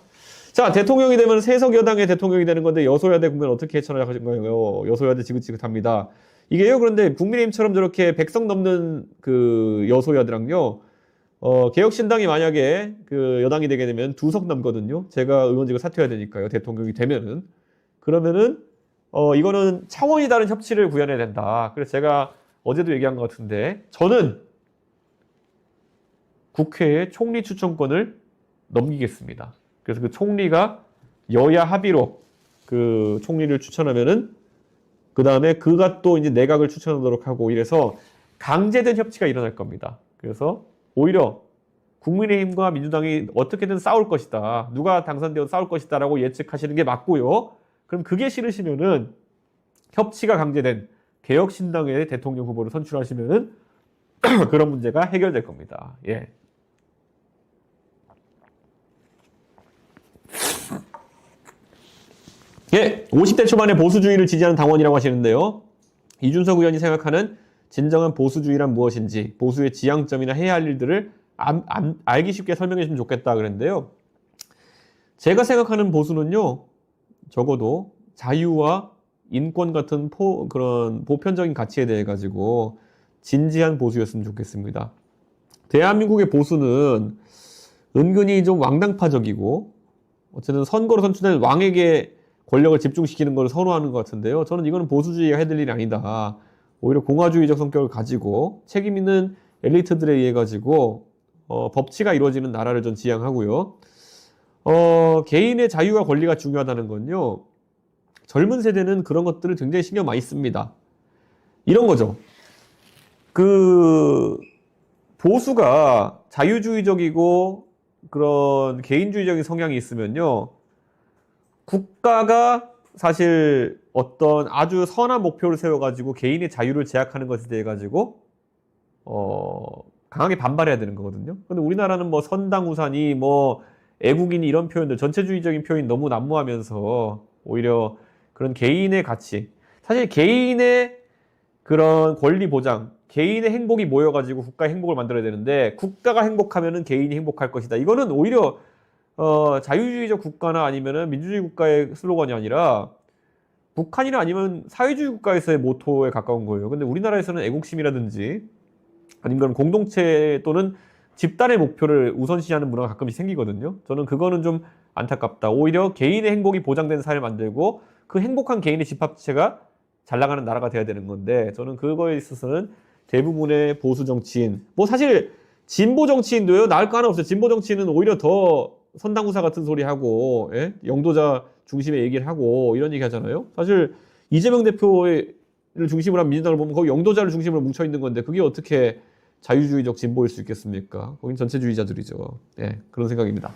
자, 대통령이 되면 세석 여당의 대통령이 되는 건데 여소야대 국면 어떻게 헤쳐나가실 거예요? 여소야대 지긋지긋합니다. 이게요, 그런데 국민의힘처럼 저렇게 100석 넘는 그 여소야대랑요, 개혁신당이 만약에 그 여당이 되게 되면 2석 남거든요. 제가 의원직을 사퇴해야 되니까요. 대통령이 되면은. 그러면은 이거는 차원이 다른 협치를 구현해야 된다. 그래서 제가 어제도 얘기한 것 같은데, 저는 국회에 총리 추천권을 넘기겠습니다. 그래서 그 총리가 여야 합의로 그 총리를 추천하면은 그 다음에 그가 또 이제 내각을 추천하도록 하고, 이래서 강제된 협치가 일어날 겁니다. 그래서 오히려 국민의힘과 민주당이 어떻게든 싸울 것이다, 누가 당선되어도 싸울 것이다 라고 예측하시는 게 맞고요. 그럼 그게 싫으시면은 협치가 강제된 개혁신당의 대통령 후보를 선출하시면은 그런 문제가 해결될 겁니다. 예. 예, 50대 초반에 보수주의를 지지하는 당원이라고 하시는데요. 이준석 의원이 생각하는 진정한 보수주의란 무엇인지, 보수의 지향점이나 해야 할 일들을 알기 쉽게 설명해 주시면 좋겠다 그랬는데요. 제가 생각하는 보수는요, 적어도 자유와 인권 같은 그런 보편적인 가치에 대해 가지고 진지한 보수였으면 좋겠습니다. 대한민국의 보수는 은근히 좀 왕당파적이고, 어쨌든 선거로 선출된 왕에게 권력을 집중시키는 걸 선호하는 것 같은데요. 저는 이거는 보수주의가 해야 될 일이 아니다. 오히려 공화주의적 성격을 가지고 책임 있는 엘리트들에 의해 가지고 법치가 이루어지는 나라를 전 지향하고요. 개인의 자유와 권리가 중요하다는 건요, 젊은 세대는 그런 것들을 굉장히 신경 많이 씁니다. 이런 거죠. 그 보수가 자유주의적이고 그런 개인주의적인 성향이 있으면요, 국가가 사실 어떤 아주 선한 목표를 세워가지고 개인의 자유를 제약하는 것에 대해 가지고 강하게 반발해야 되는 거거든요. 근데 우리나라는 뭐 선당우사니 뭐 애국인이 이런 표현들, 전체주의적인 표현이 너무 난무하면서 오히려 그런 개인의 가치, 사실 개인의 그런 권리 보장, 개인의 행복이 모여가지고 국가의 행복을 만들어야 되는데, 국가가 행복하면은 개인이 행복할 것이다. 이거는 오히려 자유주의적 국가나 아니면은 민주주의 국가의 슬로건이 아니라 북한이나 아니면 사회주의 국가에서의 모토에 가까운 거예요. 근데 우리나라에서는 애국심이라든지 아니면 공동체 또는 집단의 목표를 우선시하는 문화가 가끔씩 생기거든요. 저는 그거는 좀 안타깝다. 오히려 개인의 행복이 보장된 사회를 만들고 그 행복한 개인의 집합체가 잘 나가는 나라가 돼야 되는 건데, 저는 그거에 있어서는 대부분의 보수 정치인, 뭐 사실 진보 정치인도요, 나을 거 하나 없어요. 진보 정치인은 오히려 더 선당구사 같은 소리 하고, 예? 영도자 중심의 얘기를 하고 이런 얘기 하잖아요. 사실 이재명 대표를 중심으로 한 민주당을 보면 거기 영도자를 중심으로 뭉쳐 있는 건데, 그게 어떻게 자유주의적 진보일 수 있겠습니까? 거긴 전체주의자들이죠. 예, 그런 생각입니다.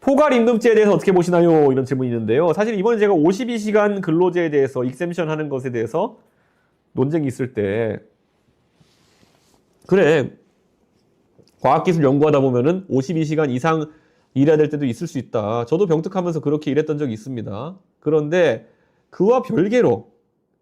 포괄임금제에 대해서 어떻게 보시나요? 이런 질문이 있는데요. 사실 이번에 제가 52시간 근로제에 대해서 익셈션 하는 것에 대해서 논쟁이 있을 때, 그래, 과학기술 연구하다 보면은 52시간 이상 일해야 될 때도 있을 수 있다. 저도 병특하면서 그렇게 일했던 적이 있습니다. 그런데 그와 별개로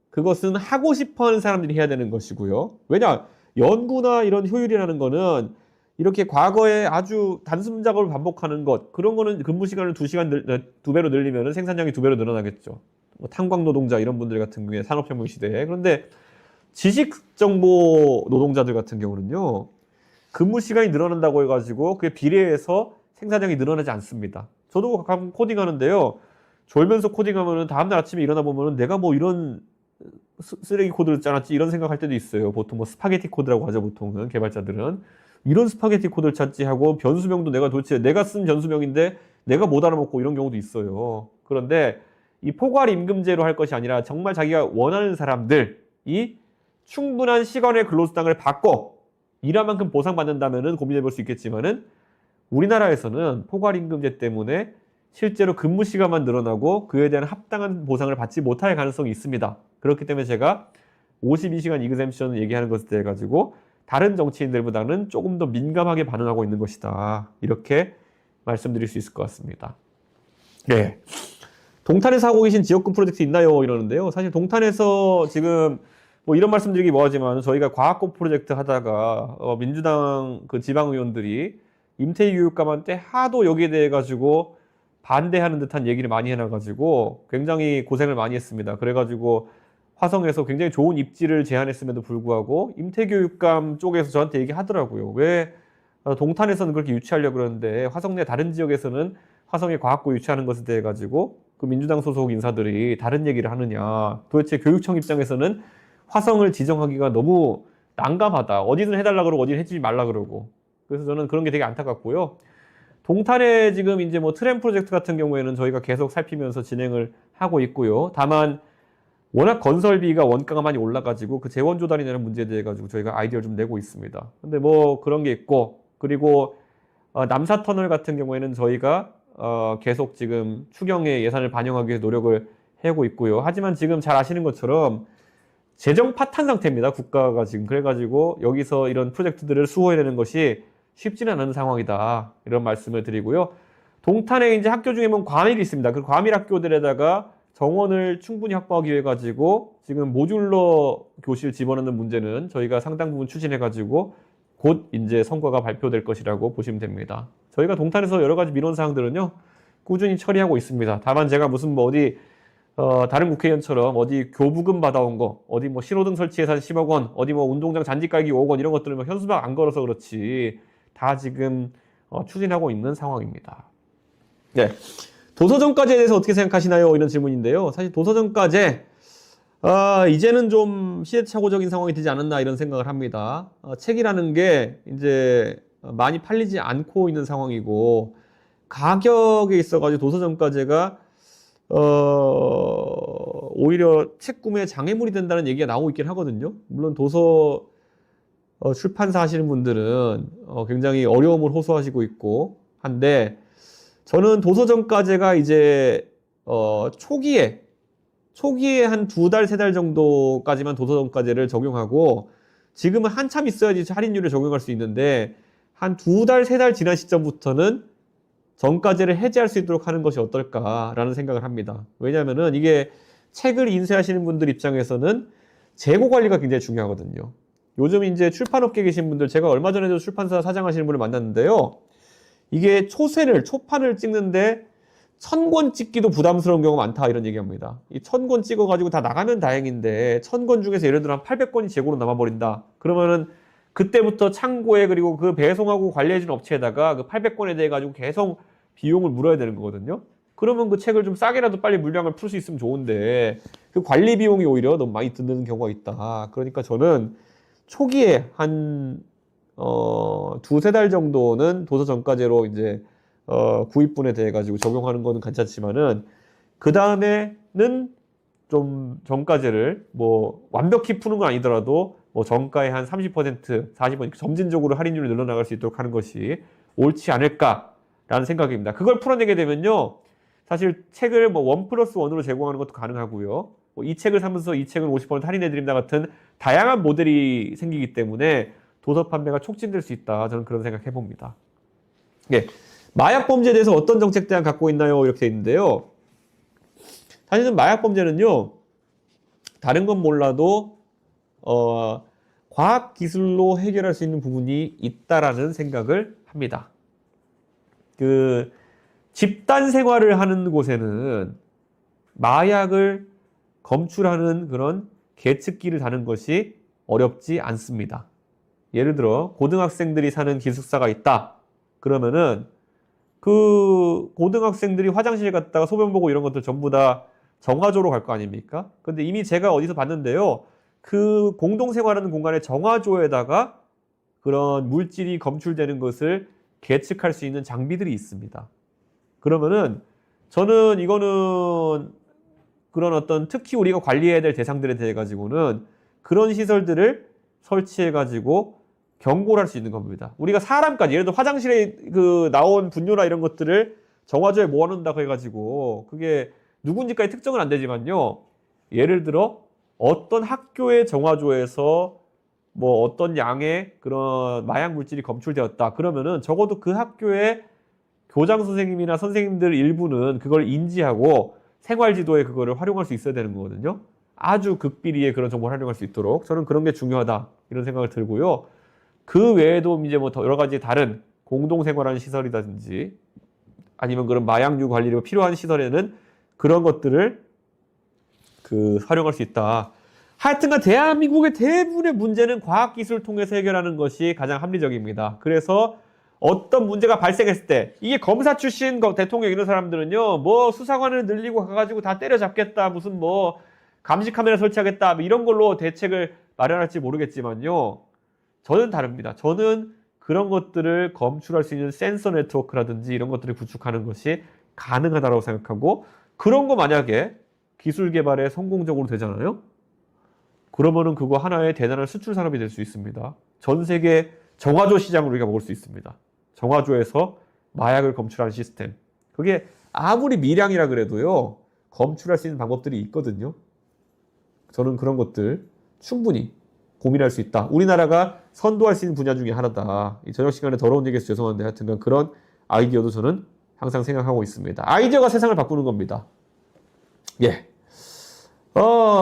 그것은 하고 싶어 하는 사람들이 해야 되는 것이고요. 왜냐? 연구나 이런 효율이라는 거는 이렇게 과거에 아주 단순 작업을 반복하는 것, 그런 거는 근무 시간을 2배로 늘리면 생산량이 2배로 늘어나겠죠. 뭐 탄광 노동자 이런 분들 같은 경우에 산업혁명 시대에. 그런데 지식정보 노동자들 같은 경우는요, 근무 시간이 늘어난다고 해가지고 그게 비례해서 생산량이 늘어나지 않습니다. 저도 가끔 코딩하는데요, 졸면서 코딩하면은 다음날 아침에 일어나 보면은 내가 뭐 이런 쓰레기 코드를 짜놨지 이런 생각할 때도 있어요. 보통 뭐 스파게티 코드라고 하죠. 보통은 개발자들은 이런 스파게티 코드를 찾지 하고, 변수명도 내가 도대체 내가 쓴 변수명인데 내가 못 알아먹고 이런 경우도 있어요. 그런데 이 포괄임금제로 할 것이 아니라 정말 자기가 원하는 사람들이 충분한 시간의 근로수당을 받고 일한 만큼 보상받는다면은 고민해 볼 수 있겠지만은, 우리나라에서는 포괄임금제 때문에 실제로 근무 시간만 늘어나고 그에 대한 합당한 보상을 받지 못할 가능성이 있습니다. 그렇기 때문에 제가 52시간 이그zem션을 얘기하는 것에 대해 가지고 다른 정치인들보다는 조금 더 민감하게 반응하고 있는 것이다. 이렇게 말씀드릴 수 있을 것 같습니다. 네. 동탄에서 하고 계신 지역구 프로젝트 있나요? 이러는데요. 사실 동탄에서 지금 뭐 이런 말씀드리기 뭐하지만 저희가 과학고 프로젝트 하다가 민주당 그 지방의원들이 임태희 교육감한테 하도 여기에 대해 가지고 반대하는 듯한 얘기를 많이 해놔가지고 굉장히 고생을 많이 했습니다. 그래가지고 화성에서 굉장히 좋은 입지를 제안했음에도 불구하고 임태 교육감 쪽에서 저한테 얘기하더라고요. 왜 동탄에서는 그렇게 유치하려고 그러는데 화성 내 다른 지역에서는 화성에 과학고 유치하는 것에 대해 가지고 그 민주당 소속 인사들이 다른 얘기를 하느냐. 도대체 교육청 입장에서는 화성을 지정하기가 너무 난감하다. 어디든 해달라 그러고 어디든 해주지 말라 그러고. 그래서 저는 그런 게 되게 안타깝고요. 동탄에 지금 이제 뭐 트램 프로젝트 같은 경우에는 저희가 계속 살피면서 진행을 하고 있고요. 다만 워낙 건설비가 원가가 많이 올라가지고 그 재원 조달이라는 문제에 대해 가지고 저희가 아이디어를 좀 내고 있습니다. 근데 뭐 그런 게 있고, 그리고 남사터널 같은 경우에는 저희가 계속 지금 추경에 예산을 반영하기 위해 노력을 하고 있고요. 하지만 지금 잘 아시는 것처럼 재정 파탄 상태입니다. 국가가 지금. 그래가지고 여기서 이런 프로젝트들을 수호해내는 것이 쉽지는 않은 상황이다. 이런 말씀을 드리고요. 동탄에 이제 학교 중에 보면 과밀이 있습니다. 그 과밀 학교들에다가 정원을 충분히 확보하기 위해 가지고 지금 모듈러 교실 집어넣는 문제는 저희가 상당 부분 추진해 가지고 곧 이제 성과가 발표될 것이라고 보시면 됩니다. 저희가 동탄에서 여러 가지 민원 사항들은요 꾸준히 처리하고 있습니다. 다만 제가 무슨 뭐 어디 다른 국회의원처럼 어디 교부금 받아온 거, 어디 뭐 신호등 설치 예산 10억 원, 어디 뭐 운동장 잔디 깔기 5억 원 이런 것들을 뭐 현수막 안 걸어서 그렇지 다 지금 추진하고 있는 상황입니다. 네. 도서정가제에 대해서 어떻게 생각하시나요? 이런 질문인데요. 사실 도서정가제 이제는 좀 시대착오적인 상황이 되지 않았나 이런 생각을 합니다. 책이라는 게 이제 많이 팔리지 않고 있는 상황이고, 가격에 있어가지고 도서정가제가 오히려 책 구매에 장애물이 된다는 얘기가 나오고 있긴 하거든요. 물론 도서 출판사 하시는 분들은 굉장히 어려움을 호소하시고 있고 한데, 저는 도서정가제가 이제 초기에 한 2달, 3달 정도까지만 도서정가제를 적용하고, 지금은 한참 있어야지 할인율을 적용할 수 있는데 한 2달, 3달 지난 시점부터는 정가제를 해제할 수 있도록 하는 것이 어떨까라는 생각을 합니다. 왜냐하면은 이게 책을 인쇄하시는 분들 입장에서는 재고 관리가 굉장히 중요하거든요. 요즘 이제 출판업계에 계신 분들, 제가 얼마 전에도 출판사 사장하시는 분을 만났는데요. 이게 초판을 찍는데 1000권 찍기도 부담스러운 경우가 많다 이런 얘기합니다. 이 1000권 찍어가지고 다 나가면 다행인데 1000권 중에서 예를 들어 한 800권이 재고로 남아버린다. 그러면은 그때부터 창고에 그리고 그 배송하고 관리해주는 업체에다가 그 800권에 대해 가지고 계속 비용을 물어야 되는 거거든요. 그러면 그 책을 좀 싸게라도 빨리 물량을 풀 수 있으면 좋은데 그 관리 비용이 오히려 너무 많이 드는 경우가 있다. 그러니까 저는 초기에 한 두세 달 정도는 도서 정가제로 이제 구입분에 대해 가지고 적용하는 거는 괜찮지만은 그 다음에는 좀 정가제를 뭐 완벽히 푸는 건 아니더라도 뭐 정가의 한 30%, 40% 점진적으로 할인율을 늘려나갈 수 있도록 하는 것이 옳지 않을까라는 생각입니다. 그걸 풀어내게 되면요, 사실 책을 뭐 1+1으로 제공하는 것도 가능하고요. 뭐 이 책을 사면서 이 책을 50% 할인해드립니다 같은 다양한 모델이 생기기 때문에 도서 판매가 촉진될 수 있다. 저는 그런 생각 해봅니다. 예. 마약 범죄에 대해서 어떤 정책 대안 갖고 있나요? 이렇게 돼 있는데요. 사실은 마약 범죄는요, 다른 건 몰라도 과학 기술로 해결할 수 있는 부분이 있다라는 생각을 합니다. 그 집단 생활을 하는 곳에는 마약을 검출하는 그런 계측기를 다는 것이 어렵지 않습니다. 예를 들어 고등학생들이 사는 기숙사가 있다. 그러면은 그 고등학생들이 화장실 갔다가 소변 보고 이런 것들 전부 다 정화조로 갈 거 아닙니까? 근데 이미 제가 어디서 봤는데요. 그 공동생활하는 공간에 정화조에다가 그런 물질이 검출되는 것을 계측할 수 있는 장비들이 있습니다. 그러면은 저는 이거는 그런 어떤 특히 우리가 관리해야 될 대상들에 대해 가지고는 그런 시설들을 설치해 가지고 경고를 할 수 있는 겁니다. 우리가 사람까지 예를 들어 화장실에 그 나온 분뇨나 이런 것들을 정화조에 모아놓는다고 해가지고 그게 누군지까지 특정은 안 되지만요. 예를 들어 어떤 학교의 정화조에서 뭐 어떤 양의 그런 마약 물질이 검출되었다. 그러면은 적어도 그 학교의 교장 선생님이나 선생님들 일부는 그걸 인지하고 생활지도에 그거를 활용할 수 있어야 되는 거거든요. 아주 극비리의 그런 정보를 활용할 수 있도록 저는 그런 게 중요하다 이런 생각을 들고요. 그 외에도 이제 뭐 여러 가지 다른 공동생활하는 시설이라든지 아니면 그런 마약류 관리로 필요한 시설에는 그런 것들을 활용할 수 있다. 하여튼간 대한민국의 대부분의 문제는 과학기술을 통해서 해결하는 것이 가장 합리적입니다. 그래서 어떤 문제가 발생했을 때 이게 검사 출신 대통령 이런 사람들은요, 뭐 수사관을 늘리고 가가지고 다 때려잡겠다, 무슨 뭐 감시 카메라 설치하겠다, 뭐 이런 걸로 대책을 마련할지 모르겠지만요. 저는 다릅니다. 저는 그런 것들을 검출할 수 있는 센서 네트워크라든지 이런 것들을 구축하는 것이 가능하다고 생각하고, 그런 거 만약에 기술 개발에 성공적으로 되잖아요. 그러면은 그거 하나의 대단한 수출 산업이 될 수 있습니다. 전 세계 정화조 시장을 우리가 먹을 수 있습니다. 정화조에서 마약을 검출하는 시스템. 그게 아무리 미량이라 그래도요, 검출할 수 있는 방법들이 있거든요. 저는 그런 것들 충분히 고민할 수 있다. 우리나라가 선도할 수 있는 분야 중에 하나다. 이 저녁 시간에 더러운 얘기해서 죄송한데 하여튼 그런 아이디어도 저는 항상 생각하고 있습니다. 아이디어가 세상을 바꾸는 겁니다. 예.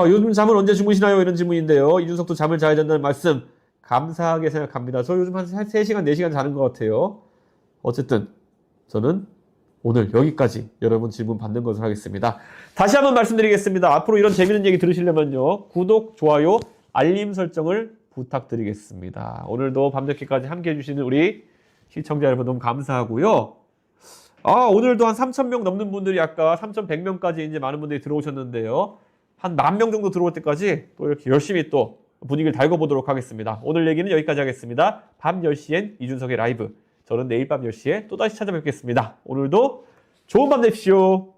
요즘 잠을 언제 주무시나요? 이런 질문인데요. 이준석도 잠을 자야 된다는 말씀 감사하게 생각합니다. 저 요즘 한 3시간, 4시간 자는 것 같아요. 어쨌든 저는 오늘 여기까지 여러분 질문 받는 것을 하겠습니다. 다시 한번 말씀드리겠습니다. 앞으로 이런 재밌는 얘기 들으시려면요, 구독, 좋아요, 알림 설정을 부탁드리겠습니다. 오늘도 밤늦게까지 함께 해주시는 우리 시청자 여러분 너무 감사하고요. 오늘도 한 3,000명 넘는 분들이 아까 3,100명까지 이제 많은 분들이 들어오셨는데요. 한 10,000명 정도 들어올 때까지 또 이렇게 열심히 또 분위기를 달궈보도록 하겠습니다. 오늘 얘기는 여기까지 하겠습니다. 밤 10시엔 이준석의 라이브. 저는 내일 밤 10시에 또다시 찾아뵙겠습니다. 오늘도 좋은 밤 되십시오.